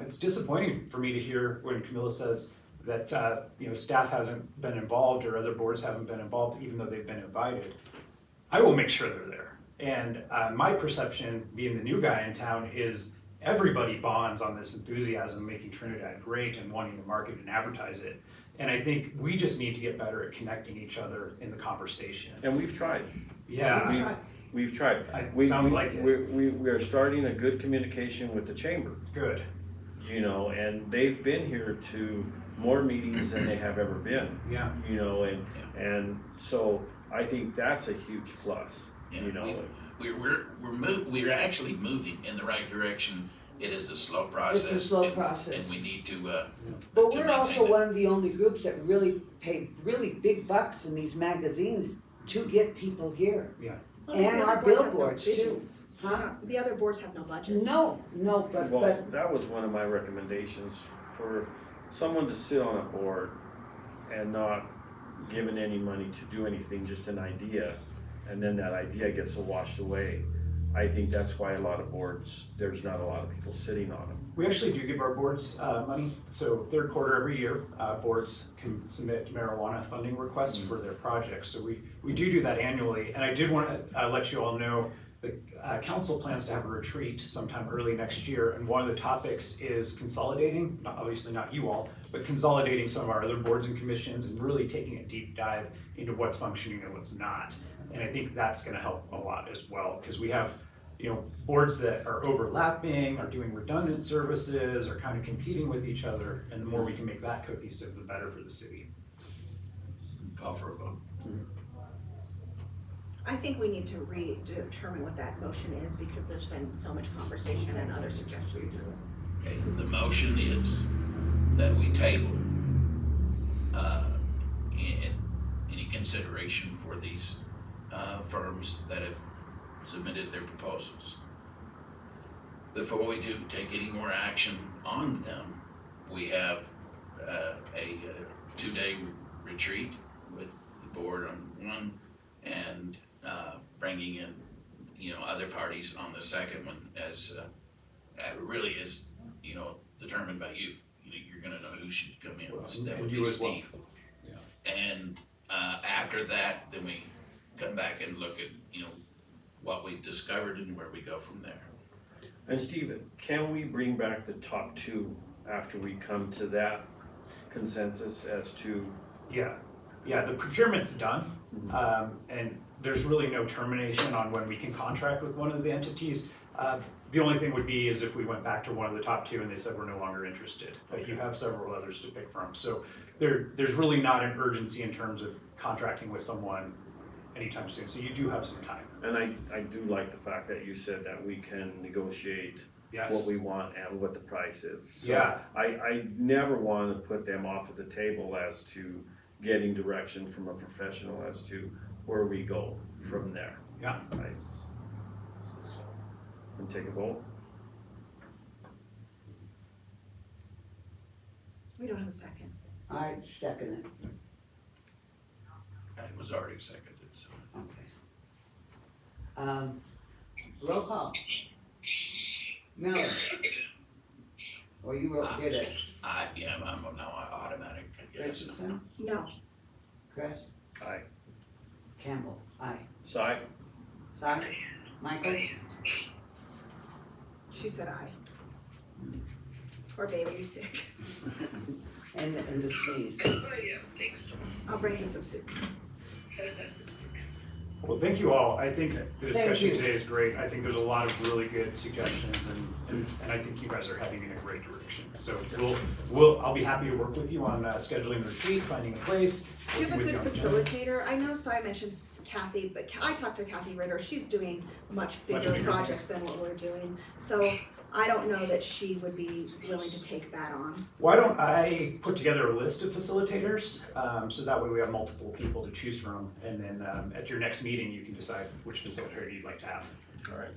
It's disappointing for me to hear when Camilla says that staff hasn't been involved or other boards haven't been involved even though they've been invited. I will make sure they're there. And my perception, being the new guy in town, is everybody bonds on this enthusiasm, making Trinidad great and wanting to market and advertise it. And I think we just need to get better at connecting each other in the conversation. And we've tried. Yeah. We've tried. Sounds like it. We are starting a good communication with the chamber, Good. and they've been here to more meetings than they have ever been. Yeah. And so I think that's a huge plus. We're actually moving in the right direction. It is a slow process. It's a slow process. And we need to But to we're maintain also it. one of the only groups that really pay really big bucks in these magazines to get people here. Yeah. Well, because And the our other boards have no billboards, too. budgets. Huh? The other boards have no budgets. No, Well, but that was one of my recommendations for someone to sit on a board and not given any money to do anything, just an idea, and then that idea gets washed away. I think that's why a lot of boards, there's not a lot of people sitting on them. We actually do give our boards money. So third quarter every year, boards can submit marijuana funding requests for their projects. So we do that annually. And I did want to let you all know the council plans to have a retreat sometime early next year. And one of the topics is consolidating, obviously not you all, but consolidating some of our other boards and commissions and really taking a deep dive into what's functioning and what's not. And I think that's going to help a lot as well, because we have boards that are overlapping, are doing redundant services, are kind of competing with each other, and the more we can make that cohesive, the better for the city. Call for a vote. I think we need to redetermine what that motion is because there's been so much conversation and other suggestions. Okay, the motion is that we table any consideration for these firms that have submitted their proposals. Before we do take any more action on them, we have a 2-day retreat with the board on one and bringing in other parties on the second one as it really is determined by you. You're gonna know who should come in. That would be Steve. Yeah. And after that, then we come back and look at what we've discovered and where we go from there. And Stephen, can we bring back the top 2 after we come to that consensus as to? Yeah, the procurement's done, and there's really no termination on when we can contract with one of the entities. The only thing would be is if we went back to one of the top 2 and they said we're no longer interested, but you have several others to pick from. So there's really not an urgency in terms of contracting with someone anytime soon, so you do have some time. And I do like the fact that you said that we can negotiate Yes. what we want and what the price is. So Yeah. I never want to put them off at the table as to getting direction from a professional as to where we go from there. Yeah. Right. So, and take a vote. We don't have a second. I second it, It was already seconded, so. okay. Roll call. Miller. Or you did it. I'm now automatic, yes. Richardson, No. Chris, Aye. Campbell, aye. Si? Si, Michael, She said aye. Or baby, you're sick. and the sneeze. Oh, yeah, thanks. I'll bring you some soup. Well, thank you all. I think the discussion you. today is great. I think there's a lot of really good suggestions and I think you guys are heading in a great direction. So I'll be happy to work with you on scheduling the retreat, finding a place. Do you have a working good with you on the agenda. facilitator? I know Si mentioned Kathy, but I talked to Kathy Ritter. She's doing much bigger bigger projects than what we're doing. So I don't know that she would be willing to take that on. Why don't I put together a list of facilitators, so that way we have multiple people to choose from, and then at your next meeting, you can decide which facilitator you'd like to have. All right.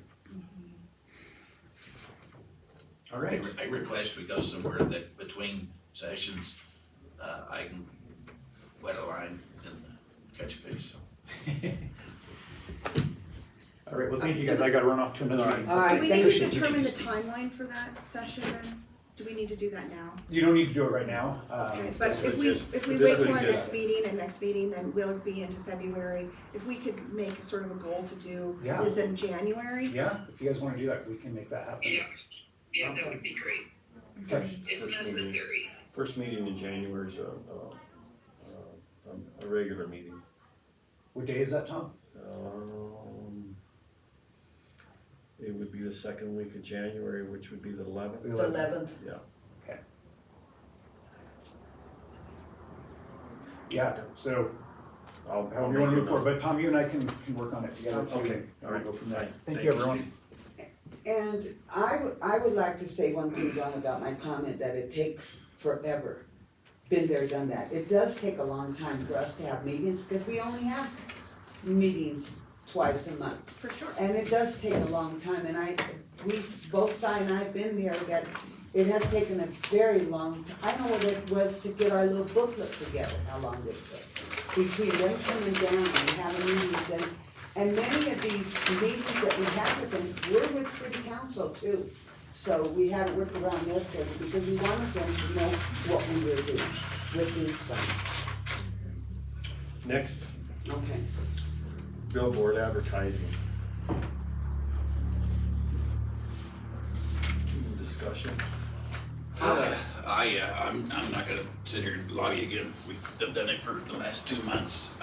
All right. I request we go somewhere that between sessions, I can wet a line and catch fish. All right, well, thank you guys. I gotta run off to another meeting. All right, Do we thank need to you. determine the timeline for that session then? Do we need to do that now? You don't need to do it right now. Okay, but this if would we, just- if we this wait would till our just- next meeting, then we'll be into February. If we could make sort of a goal to do Yeah. this in January, Yeah, if you guys wanna do that, we can make that happen. Yeah, that would be great. Okay. It's First meeting. necessary. First meeting in January is a regular meeting. What day is that, Tom? It would be the second week of January, which would be the 11th. It's 11th. Yeah. Yeah, so, I'll however you make wanna a move forward, note. but Tom, you and I can work on it together too. Okay, and all right. we'll go from there. Right. Thank you, everyone. Steve. And I would like to say one thing, John, about my comment that it takes forever. Been there, done that. It does take a long time for us to have meetings, because we only have meetings twice a month. for sure. And it does take a long time, and both Si and I have been there, that it has taken a very long, I know what it was to get our little booklet together, how long it took. Between them coming down and having meetings, and many of these meetings that we had with them were with city council too. So we had to work around their schedule, because we wanted them to know what we were doing with these things. Next, Okay. billboard advertising. Discussion. I'm not gonna sit here and lobby again. We've done it for the last 2 months.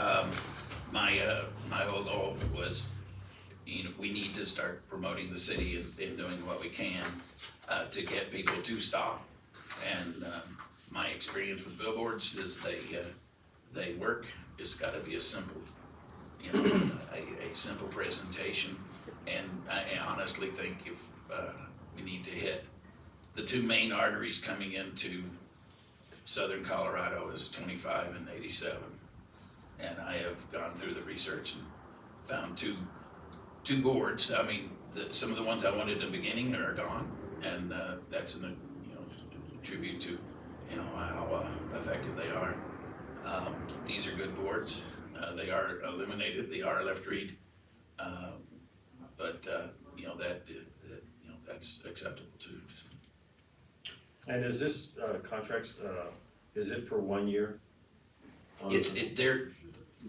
My whole goal was, we need to start promoting the city and doing what we can, to get people to stop. And, my experience with billboards is they work. It's gotta be a simple, a simple presentation. And I honestly think if, we need to hit the two main arteries coming into southern Colorado is 25 and 87. And I have gone through the research and found two boards. I mean, some of the ones I wanted in the beginning are gone, and that's a tribute to how effective they are. These are good boards. They are illuminated. They are left read, but that's acceptable too. So. And is this contracts, is it for 1 year? They're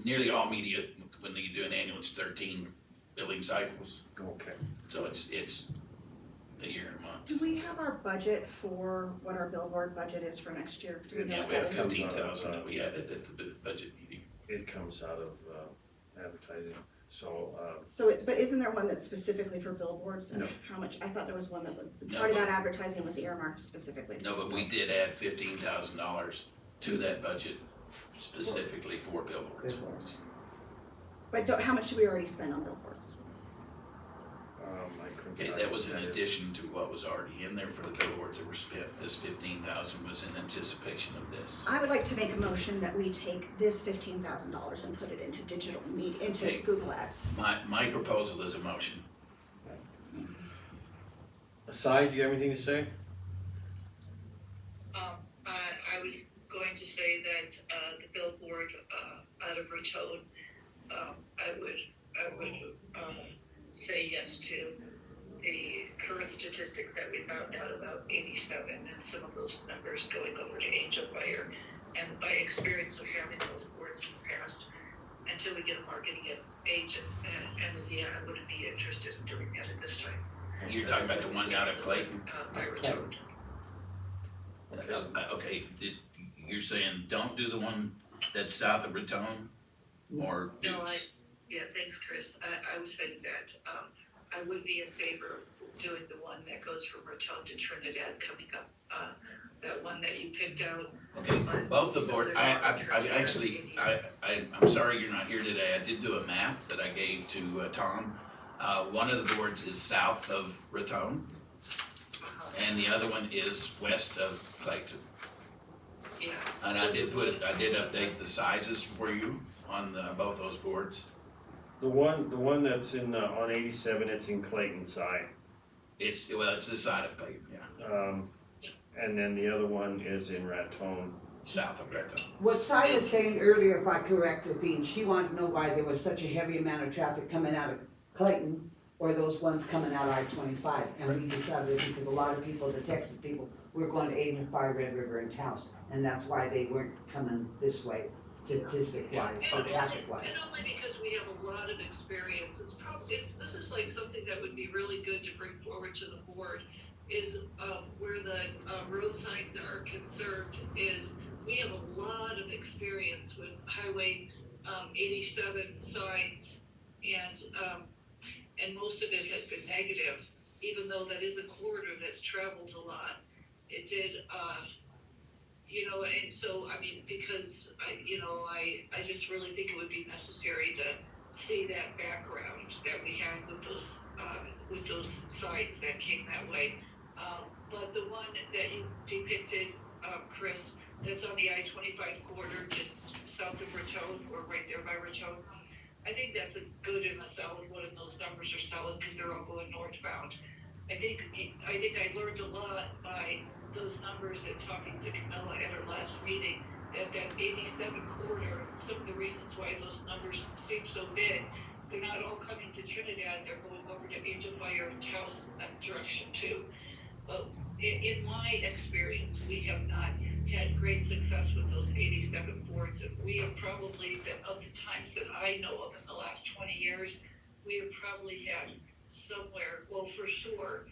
nearly all media, when they do an annual, it's 13 billing cycles, Okay. so it's a year and a month. Do we have our budget for what our billboard budget is for next year? Do we know Yeah, what we that have is? 15,000 that we added at the budget meeting. It comes out of advertising, so, But isn't there one that's specifically for billboards and No. how much, I thought there was one that was, No, part of but- that advertising was earmarked specifically. No, but we did add $15,000 to that budget specifically for billboards. Billboards. But how much did we already spend on billboards? I couldn't. Okay, that was in addition to what was already in there for the billboards that were spent. This 15,000 was in anticipation of this. I would like to make a motion that we take this $15,000 and put it into digital media, into Okay. Google Ads. My proposal is a motion. Aside, do you have anything to say? I say that, the billboard, out of Raton, I would say yes to. The current statistic that we found out about 87 and some of those numbers going over to Angel Fire. And by experience of having those boards in the past, until we get a marketing agent, and yeah, I wouldn't be interested in doing that at this time. You're talking about the one out of Clayton? By Raton. Okay, you're saying don't do the one that's south of Raton? Or do? No, yeah, thanks, Chris. I was saying that, I would be in favor of doing the one that goes from Raton to Trinidad coming up, that one that you picked out. Okay, both the board, I'm sorry you're not here today. I did do a map that I gave to Tom. One of the boards is south of Raton, and the other one is west of Clayton. Yeah. And I did update the sizes for you on both those boards. The one that's in, on 87, it's in Clayton side. It's this side of Clayton, yeah, And then the other one is in Raton. south of Raton. What Si was saying earlier, if I correct her thing, she wanted to know why there was such a heavy amount of traffic coming out of Clayton or those ones coming out of I-25. And we decided because a lot of people, the Texas people, were going to 85 Red River and Taos, and that's why they weren't coming this way, statistic-wise or traffic-wise. And only because we have a lot of experience, this is like something that would be really good to bring forward to the board, is, where the, road signs are concerned, is we have a lot of experience with Highway, 87 signs, and most of it has been negative, even though that is a corridor that's traveled a lot. It did, and so, I mean, because I just really think it would be necessary to see that background that we had with those signs that came that way. But the one that you depicted, Chris, that's on the I-25 corridor, just south of Raton, or right there by Raton, I think that's a good and a solid one, and those numbers are solid because they're all going northbound. I think I learned a lot by those numbers and talking to Camilla at her last meeting, that 87 corridor, some of the reasons why those numbers seem so big, they're not all coming to Trinidad, they're going over to Angel Fire and Taos direction too. But in my experience, we have not had great success with those 87 boards, and we have probably, of the times that I know of in the last 20 years, we have probably had somewhere, well, for sure,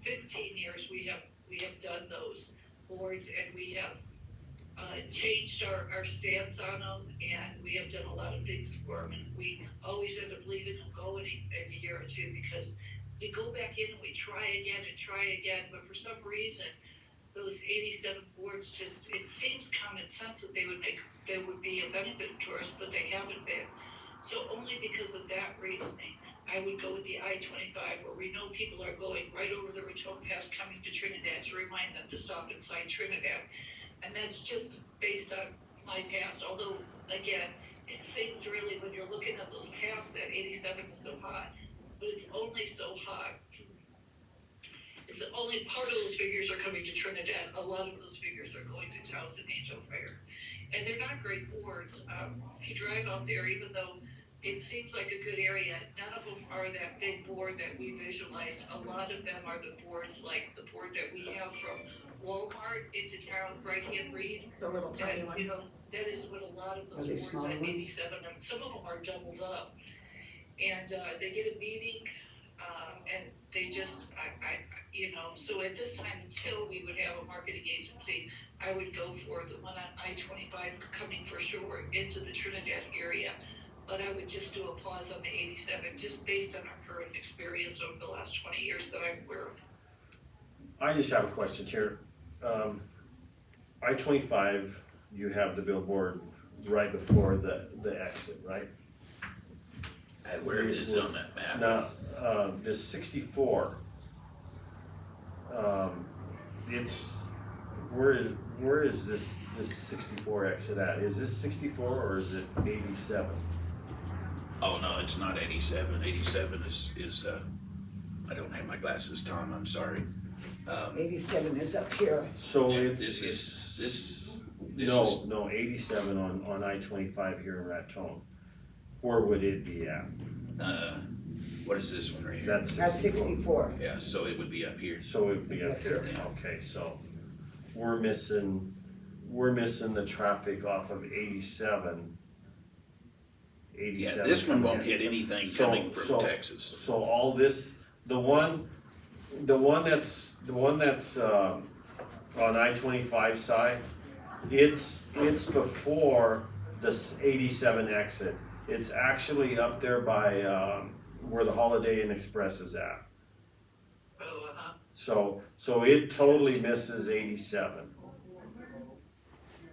15 years we have done those boards, and we have changed our stance on them, and we have done a lot of things for them, and we always end up leaving them going in a year or two, because we go back in and we try again, but for some reason, those 87 boards just, it seems common sense that they would be a benefit to us, but they haven't been. So only because of that reasoning, I would go with the I-25, where we know people are going right over the Raton Pass coming to Trinidad, to remind them to stop inside Trinidad. And that's just based on my past, although, again, it seems really, when you're looking at those paths, that 87 is so hot, but it's only so hot. It's only part of those figures are coming to Trinidad. A lot of those figures are going to Taos and Angel Fire. And they're not great boards. If you drive out there, even though it seems like a good area, none of them are that big board that we visualized. A lot of them are the boards, like the board that we have from Walmart into town, right-hand read. The little tiny ones. That is what a lot of those Are they boards small at ones? 87, and some of them are doubled up. And they get a meeting, and they just, so at this time, until we would have a marketing agency, I would go for the one on I-25 coming for sure into the Trinidad area. But I would just do a pause on the 87, just based on our current experience over the last 20 years that I'm aware of. I just have a question here. I-25, you have the billboard right before the exit, right? Where it is on that map. Now, this 64, it's, where is this 64 exit at? Is this 64 or is it 87? Oh, no, it's not 87. 87 is I don't have my glasses, Tom, I'm sorry. 87 is up here. So Yeah, it's. this This is, No, 87 on I-25 here in Raton. Where would it be at? what is this one right here? That's That's 64. 64. Yeah, so it would be up here. So it would be up here, Yeah. okay, so we're missing the traffic off of 87. Yeah, this one won't coming in. hit anything So- coming from so- Texas. So all this, the one that's on I-25 side, it's before this 87 exit. It's actually up there by, where the Holiday Inn Express is at. Oh, uh-huh. So it totally misses 87.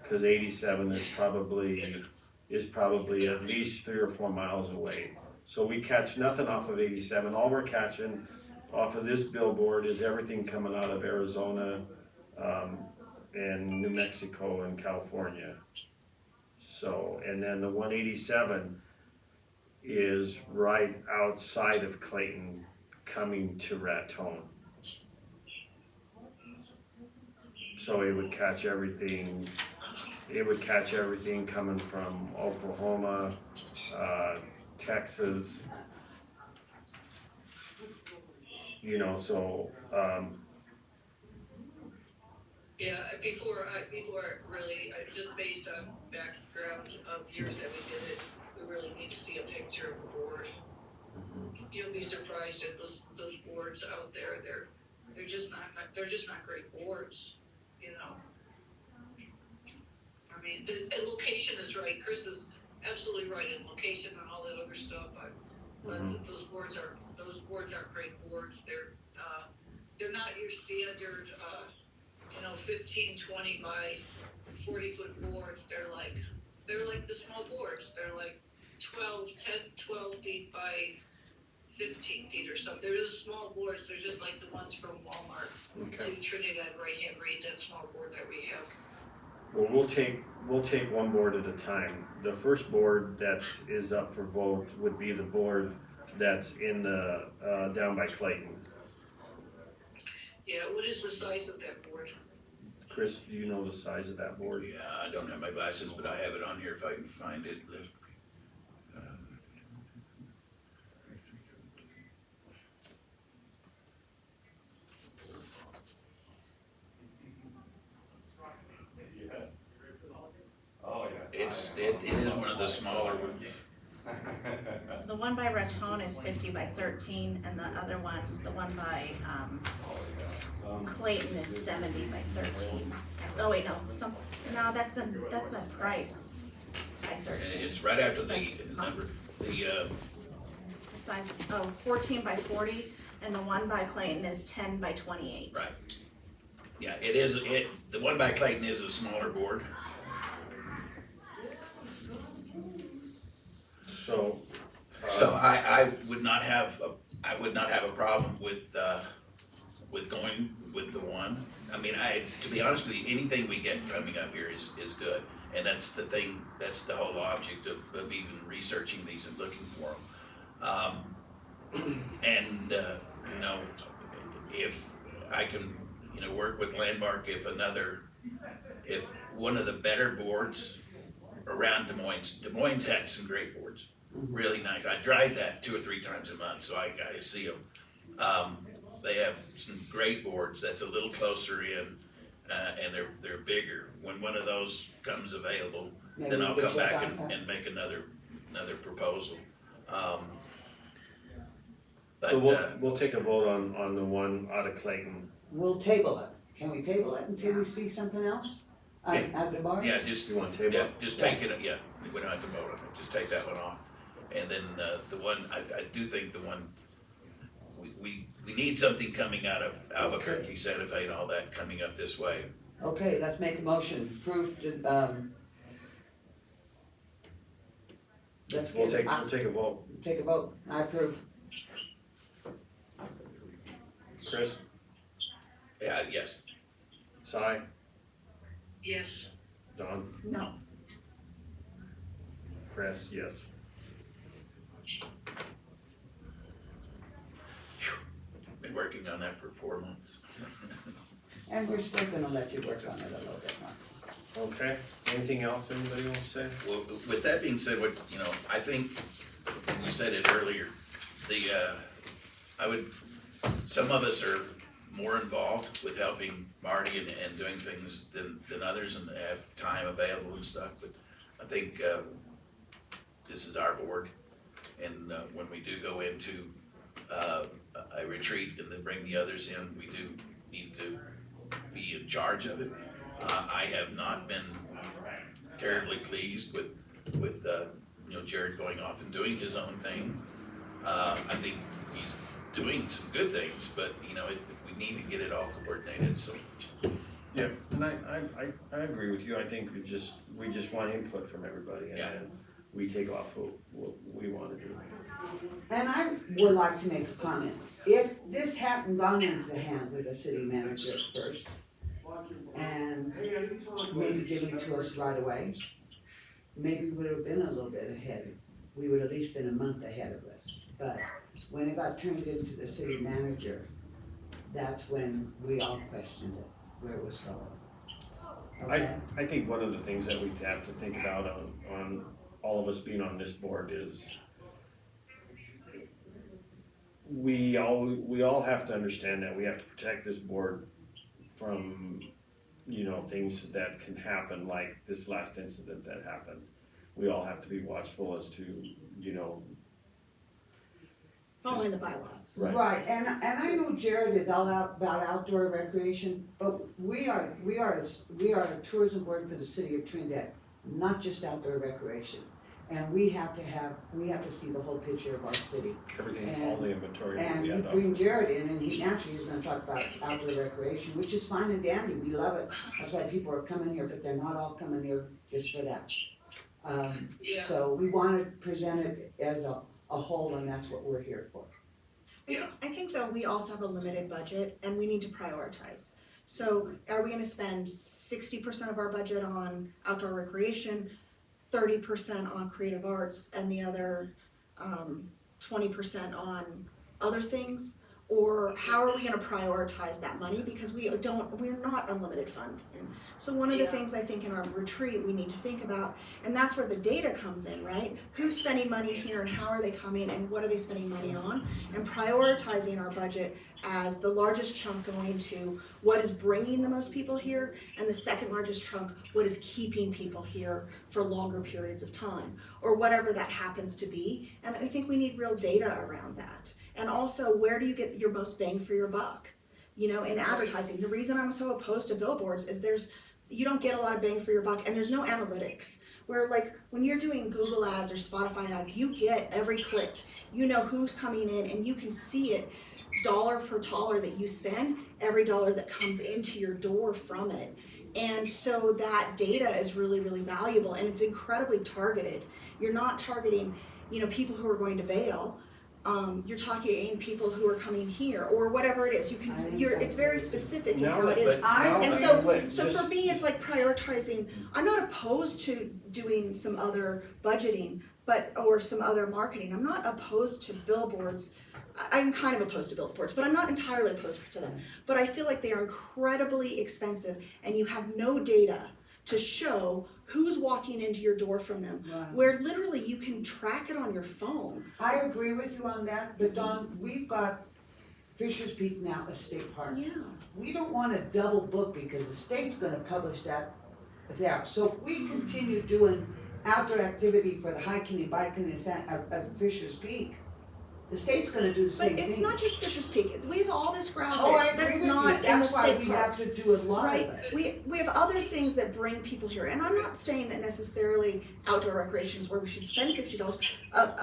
Cause 87 is probably at least 3 or 4 miles away. So we catch nothing off of 87. All we're catching off of this billboard is everything coming out of Arizona, and New Mexico and California. So, and then the 187 is right outside of Clayton coming to Raton. So it would catch everything coming from Oklahoma, Texas. So, Yeah, before really, just based on background of years that we did it, we really need to see a picture of the board. You'll be surprised at those boards out there, they're just not great boards, you know? I mean, the location is right, Chris is absolutely right in location and all that other stuff, but those boards aren't great boards, they're not your standard, 15, 20 by 40 foot boards. They're like the small boards. They're like 12 feet by 15 feet or something. They're the small boards. They're just like the ones from Walmart okay. to Trinidad, right hand read that small board that we have. Well, we'll take one board at a time. The first board that is up for vote would be the board that's in the, down by Clayton. Yeah, what is the size of that board? Chris, do you know the size of that board? Yeah, I don't have my glasses, but I have it on here if I can find it. It is one of the smaller ones. The one by Raton is 50 by 13, and the other one, the one by Clayton is 70 by 13. Oh wait, no, that's the price by 13. It's right after the That's number, months. the, The size, 14 by 40, and the one by Clayton is 10 by 28. right. Yeah, the one by Clayton is a smaller board. So. So I would not have a problem with going with the one. I mean, to be honest with you, anything we get coming up here is good. And that's the thing, that's the whole object of even researching these and looking for them. If I can, work with Landmark, if one of the better boards around Des Moines had some great boards. Really nice. I drive that 2 or 3 times a month, so I see them. They have some great boards that's a little closer in, and they're bigger. When one of those comes available, Maybe then I'll we come check back on that. and make another proposal. But, So we'll take a vote on the one out of Clayton. We'll table it. Can we table it until we see something else? At the bar? yeah, just You want to table yeah, it? just take it. Yeah, we don't have to vote on it. Just take that one off, and then the one I do think the one we need something coming out of Albuquerque, Santa Fe, and all that coming up this way. Okay, let's make a motion. Proof to, let's We'll get, take a vote. take a vote. I approve. Chris, Yeah, yes. Cy, Yes. Don, No, Chris, yes. Been working on that for 4 months. And we're still gonna let you work on it a little bit more. Okay, anything else anybody wants to say? Well, with that being said, what, you know, I think, and you said it earlier, some of us are more involved with helping Marty and doing things than others and have time available and stuff, but I think, this is our board. And, when we do go into, a retreat and then bring the others in, we do need to be in charge of it. I have not been terribly pleased with you know, Jared going off and doing his own thing. I think he's doing some good things, but you know, we need to get it all coordinated, so. Yeah, and I agree with you, I think we just want input from everybody, and Yeah. then we take off what we wanna do. And I would like to make a comment. If this hadn't gone into the hands of the city manager at first, and maybe given to us right away, maybe we would have been a little bit ahead. We would have at least been a month ahead of us. But when it got turned into the city manager, that's when we all questioned it, where it was going. Okay? I think one of the things that we have to think about on all of us being on this board is we all have to understand that we have to protect this board from, you know, things that can happen, like this last incident that happened. We all have to be watchful as to, you know. Following the bylaws. Right, and I know Jared is all out about outdoor recreation, but we are a tourism board for the city of Trinidad, not just outdoor recreation. And we have to see the whole picture of our city. Everything, all the inventory that And we we had bring up. Jared in, and he naturally is gonna talk about outdoor recreation, which is fine and dandy, we love it. That's why people are coming here, but they're not all coming here just for that. So we wanna present it as a whole, and that's what we're here for. I think though, we also have a limited budget and we need to prioritize. So are we gonna spend 60% of our budget on outdoor recreation, 30% on creative arts, and the other 20% on other things? Or how are we gonna prioritize that money? Because we're not unlimited funding. So one of the things I think in our retreat we need to think about, and that's where the data comes in, right? Who's spending money here and how are they coming and what are they spending money on? And prioritizing our budget as the largest chunk going to what is bringing the most people here, and the second largest chunk, what is keeping people here for longer periods of time, or whatever that happens to be. And I think we need real data around that. And also, where do you get your most bang for your buck? You know, in advertising, the reason I'm so opposed to billboards is you don't get a lot of bang for your buck, and there's no analytics. Where like, when you're doing Google ads or Spotify ads, you get every click. You know who's coming in, and you can see it dollar for dollar that you spend, every dollar that comes into your door from it. And so that data is really, really valuable, and it's incredibly targeted. You're not targeting, you know, people who are going to Vail. You're talking people who are coming here, or whatever it is. It's very specific in how it is. And so for me, it's like prioritizing. I'm not opposed to doing some other budgeting, or some other marketing. I'm not opposed to billboards. I'm kind of opposed to billboards, but I'm not entirely opposed to them. But I feel like they are incredibly expensive, and you have no data to show who's walking into your door from them, Right. where literally you can track it on your phone. I agree with you on that, but Don, we've got Fisher's Peak now a state park. Yeah. We don't wanna double book because the state's gonna publish that there. So if we continue doing outdoor activity for the hiking and biking at Fisher's Peak, the state's gonna do the same But thing. it's not just Fisher's Peak. We have all this gravel Oh, I agree that's with not you, in the that's why state we have parks. to do a lot of Right, it. we have other things that bring people here, and I'm not saying that necessarily outdoor recreation is where we should spend $60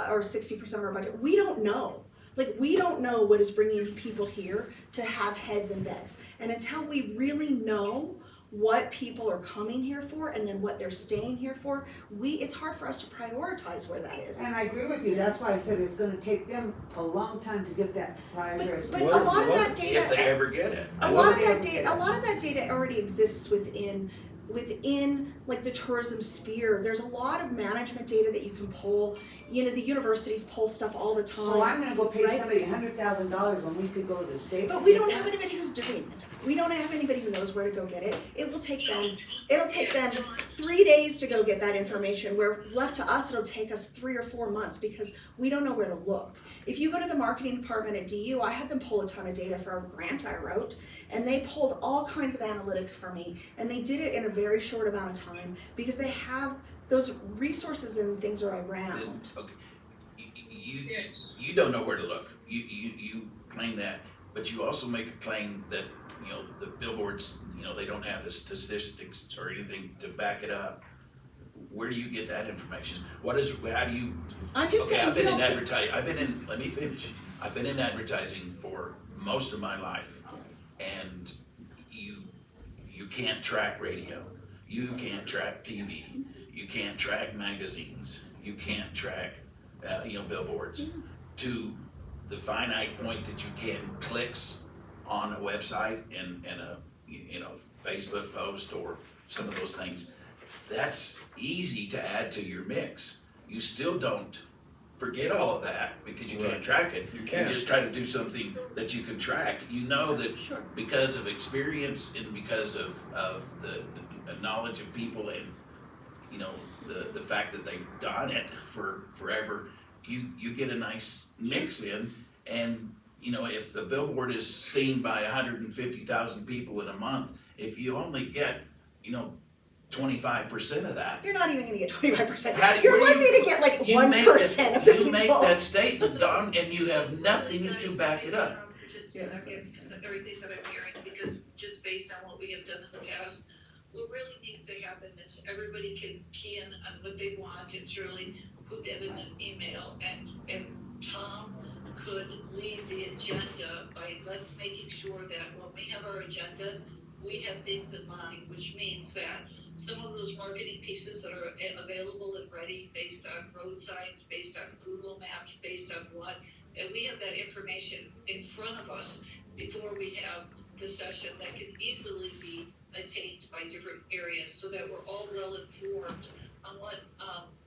or 60% of our budget. We don't know. Like, we don't know what is bringing people here to have heads and beds. And until we really know what people are coming here for and then what they're staying here for, it's hard for us to prioritize where that is. And I agree with you, that's why I said it's gonna take them a long time to get that prioritized. But a lot of that data. If they ever get it. A lot of that data already exists within like the tourism sphere. There's a lot of management data that you can pull. You know, the universities pull stuff all the time. So I'm gonna go pay right? somebody $100,000 when we could go to the state. But we don't have anybody who's doing it. We don't have anybody who knows where to go get it. It'll take them 3 days to go get that information, where left to us, it'll take us 3 or 4 months because we don't know where to look. If you go to the marketing department at DU, I had them pull a ton of data for a grant I wrote, and they pulled all kinds of analytics for me, and they did it in a very short amount of time because they have those resources and things are around. Then, okay, you don't know where to look. You claim that, but you also make a claim that, you know, the billboards, you know, they don't have the statistics or anything to back it up. Where do you get that information? How do you? I'm just Okay, saying, I've been you in know, advertising, let me finish. I've been in advertising for most of my life, and you can't track radio, you can't track TV, you can't track magazines, you can't track, billboards to the finite point that you can clicks on a website and a, Facebook post or some of those things. That's easy to add to your mix. You still don't forget all of that because you can't track it. You can't. just try to do something that you can track. You know that Sure. because of experience and because of the knowledge of people and, you know, the fact that they've done it for forever, you get a nice mix in. And, you know, if the billboard is seen by 150,000 people in a month, if you only get, 25% of that, You're not even gonna get 25%. How do- You're where do likely you- to get like you 1% make of the you people. make that statement, Don, and you have nothing to back it up. Just Yes. to second everything that I'm hearing, because just based on what we have done in the past, what really needs to happen is everybody can key in on what they want and surely put that in an email, and Tom could lead the agenda by making sure that when we have our agenda, we have things in line, which means that some of those marketing pieces that are available and ready based on road signs, based on Google Maps, based on what, and we have that information in front of us before we have the session that can easily be attained by different areas, so that we're all well informed on what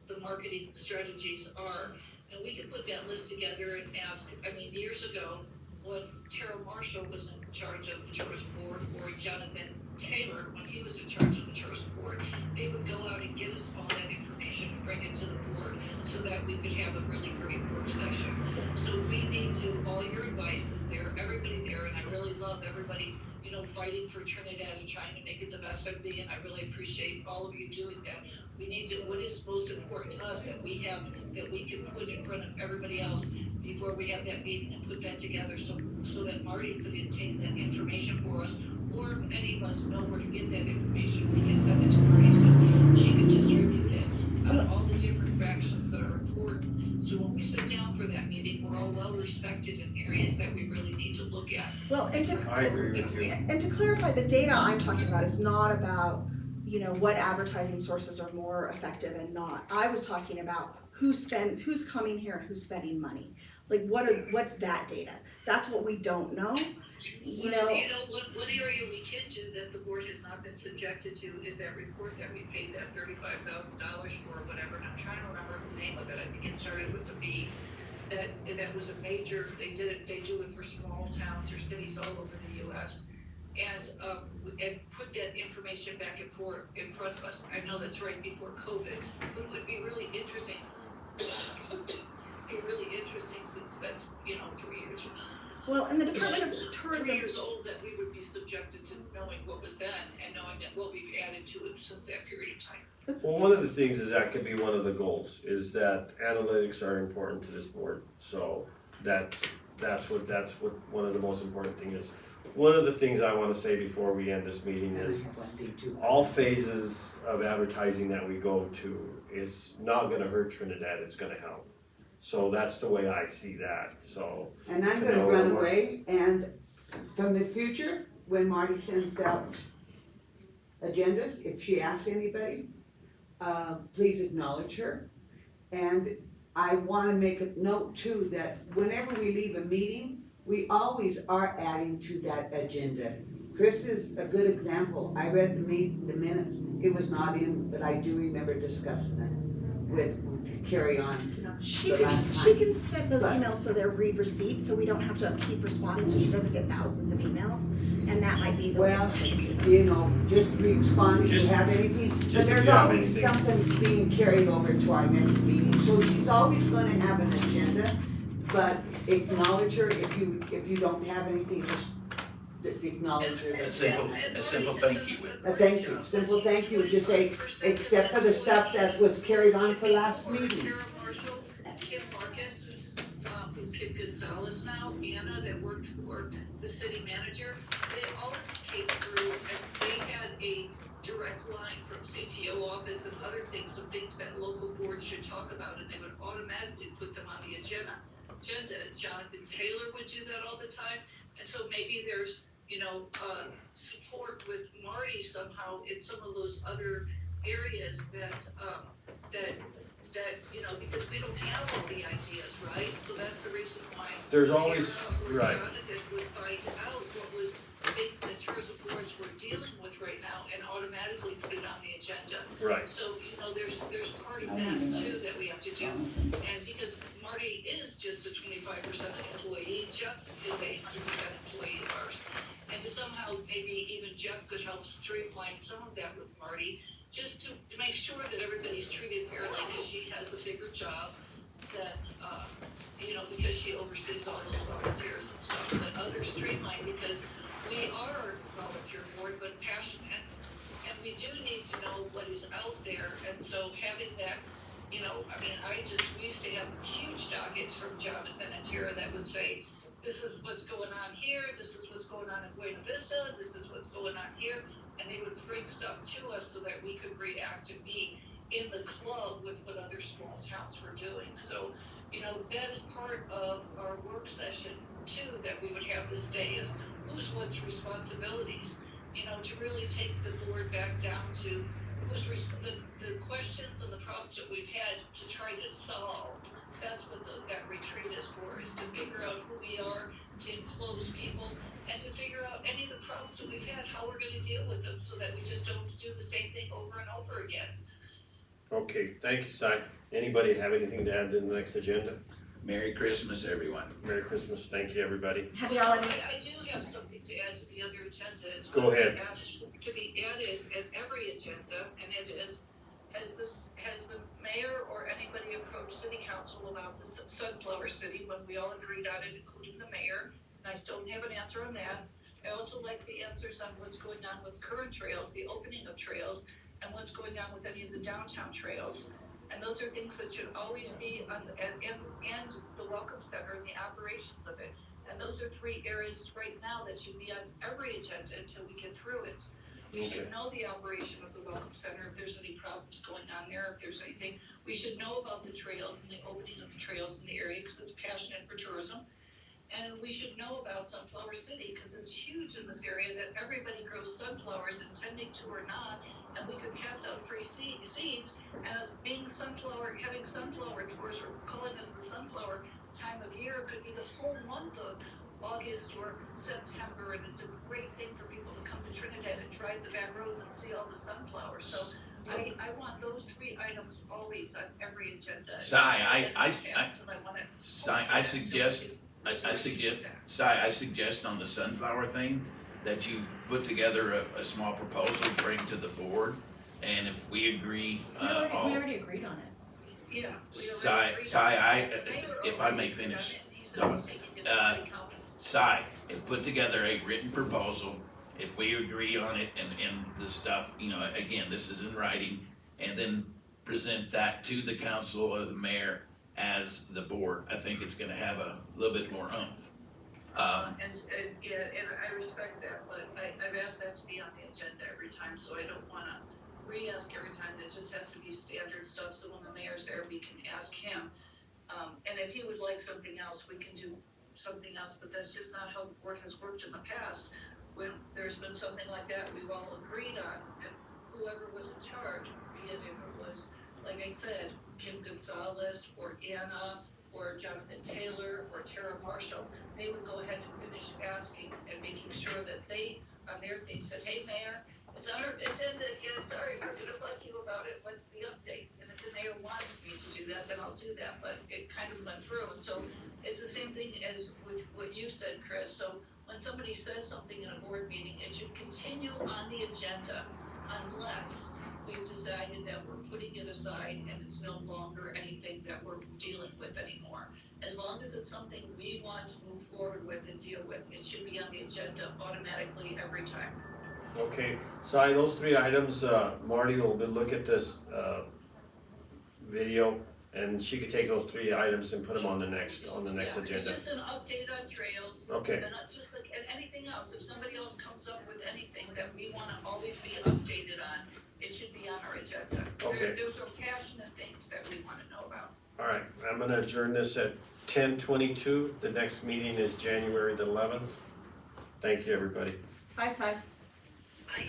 the marketing strategies are. And we can put that list together and ask, years ago, when Terrell Marshall was in charge of the tourist board, or Jonathan Taylor, when he was in charge of the tourist board, they would go out and give us all that information and bring it to the board so that we could have a really great work session. So we need to, all your advice is there, everybody there, and I really love everybody, fighting for Trinidad and trying to make it the best it can be, and I really appreciate all of you doing that. We need to, what is most important to us that we can put in front of everybody else before we have that meeting and put that together so that Marty could obtain that information for us, or if any of us know where to get that information, we can send it to Marty so she can distribute it on all the different factions that are important. So when we sit down for that meeting, we're all well respected in areas that we really need to look at. Well, I agree with you. And to clarify, the data I'm talking about is not about, what advertising sources are more effective and not. I was talking about who's coming here and who's spending money. Like what's that data? That's what we don't know. One area we can do that the board has not been subjected to is that report that we paid that $35,000 for, whatever, and I'm trying to remember the name of it. I think it started with the B. That was a major, they do it for small towns or cities all over the US. And put that information back and forth in front of us. I know that's right before COVID, but it would be really interesting. Since that's, 3 years. Well, and the Department of 3 Tourism. years old, that we would be subjected to knowing what was then and knowing that what we've added to it since that period of time. Well, one of the things is that could be one of the goals, is that analytics are important to this board. So that's what one of the most important things is. One of the things I want to say before we end this meeting is all phases of advertising that we go to is not going to hurt Trinidad, it's going to help. So that's the way I see that, so. And I'm gonna run away, and from the future, when Marty sends out agendas, if she asks anybody, please acknowledge her. And I wanna make a note too, that whenever we leave a meeting, we always are adding to that agenda. Chris is a good example. I read the minutes. It was not in, but I do remember discussing it with Carrie on. She The can, last she time. can set those But- emails so they're read receipts, so we don't have to keep responding, so she doesn't get thousands of emails, and that might be the way Well, for her to do this. you know, just respond if you Just- have anything, but just if there's you have always anything. something being carried over to our next meeting, so she's always gonna have an agenda. But acknowledge her if you don't have anything, just acknowledge her. A simple thank you. A thank you, simple thank you, just say, except for the stuff that was carried on for last meeting. Tara Marshall, Kim Marcus, who's Kim Gonzalez now, Anna that worked for the city manager, they all came through and they had a direct line from CTO office and other things, some things that local boards should talk about, and they would automatically put them on the agenda. Jonathan Taylor would do that all the time, and so maybe there's, support with Marty somehow in some of those other areas that, because we don't have all the ideas, right? So that's the reason why. There's always, right. Jonathan would find out what was things that tourism boards were dealing with right now and automatically put it on the agenda. Right. So, there's part of that too that we have to do. And because Marty is just a 25% employee, Jeff is a 100% employee of ours. And to somehow, maybe even Jeff could help streamline some of that with Marty, just to make sure that everybody's treated fairly, because she has a bigger job that, because she oversees all those volunteers and stuff, that others streamline, because we are a volunteer board, but passionate, and we do need to know what is out there, and so having that, we used to have huge dockets from Jonathan and Tara that would say, this is what's going on here, this is what's going on in Buena Vista, this is what's going on here, and they would bring stuff to us so that we could react and be in the club with what other small towns were doing. So, that is part of our work session too, that we would have this day, is who's what's responsibilities, to really take the board back down to who's the questions and the problems that we've had to try to solve. That's what that retreat is for, is to figure out who we are, to enclose people, and to figure out any of the problems that we've had, how we're gonna deal with them, so that we just don't do the same thing over and over again. Okay, thank you, Si. Anybody have anything to add to the next agenda? Merry Christmas, everyone. Merry Christmas, thank you, everybody. Happy holidays. I do have something to add to the other agenda. It's Go ahead. asked to be added in every agenda, and it is, has the mayor or anybody approached city council about the Sunflower City when we all agreed on it, including the mayor? And I still don't have an answer on that. I also like the answers on what's going on with current trails, the opening of trails, and what's going on with any of the downtown trails. And those are things that should always be on, and the welcome center and the operations of it. And those are three areas right now that should be on every agenda until we get through it. We should know the operation of the welcome center, if there's any problems going on there, if there's anything. We should know about the trails and the opening of the trails in the area, because it's passionate for tourism. And we should know about Sunflower City, because it's huge in this area that everybody grows sunflowers, intending to or not, and we could pass out free seeds, and as being having sunflower tours, or calling us the sunflower time of year, could be the whole month of August or September, and it's a great thing for people to come to Trinidad and drive the back roads and see all the sunflowers. So I want those three items always on every agenda. I suggest on the sunflower thing that you put together a small proposal, bring to the board, and if we agree, We already agreed on it. Yeah. If I may finish, put together a written proposal. If we agree on it and the stuff, again, this is in writing, and then present that to the council or the mayor as the board, I think it's gonna have a little bit more oomph. And I respect that, but I've asked that to be on the agenda every time, so I don't wanna re-ask every time. That just has to be standard stuff, so when the mayor's there, we can ask him. And if he would like something else, we can do something else, but that's just not how the board has worked in the past. When there's been something like that we've all agreed on, and whoever was in charge, be it if it was, like I said, Kim Gonzalez or Anna or Jonathan Taylor or Tara Marshall, they would go ahead and finish asking and making sure that they on their thing, said, hey, Mayor, it's on our agenda, yeah, sorry, we're gonna bug you about it, what's the update? And if the mayor wants me to do that, then I'll do that, but it kind of went through, and so it's the same thing as with what you said, Chris, so when somebody says something in a board meeting, it should continue on the agenda unless we've decided that we're putting it aside and it's no longer anything that we're dealing with anymore. As long as it's something we want to move forward with and deal with, it should be on the agenda automatically every time. Okay, Si, those 3 items, Marty will look at this, video, and she could take those 3 items and put them on the next Yeah, agenda. It's just an update on trails. Okay. And not just like, and anything else, if somebody else comes up with anything that we wanna always be updated on, it should be on our agenda. Okay. Those are passionate things that we wanna know about. All right, I'm gonna adjourn this at 10:22. The next meeting is January the 11th. Thank you, everybody. Bye, Si. I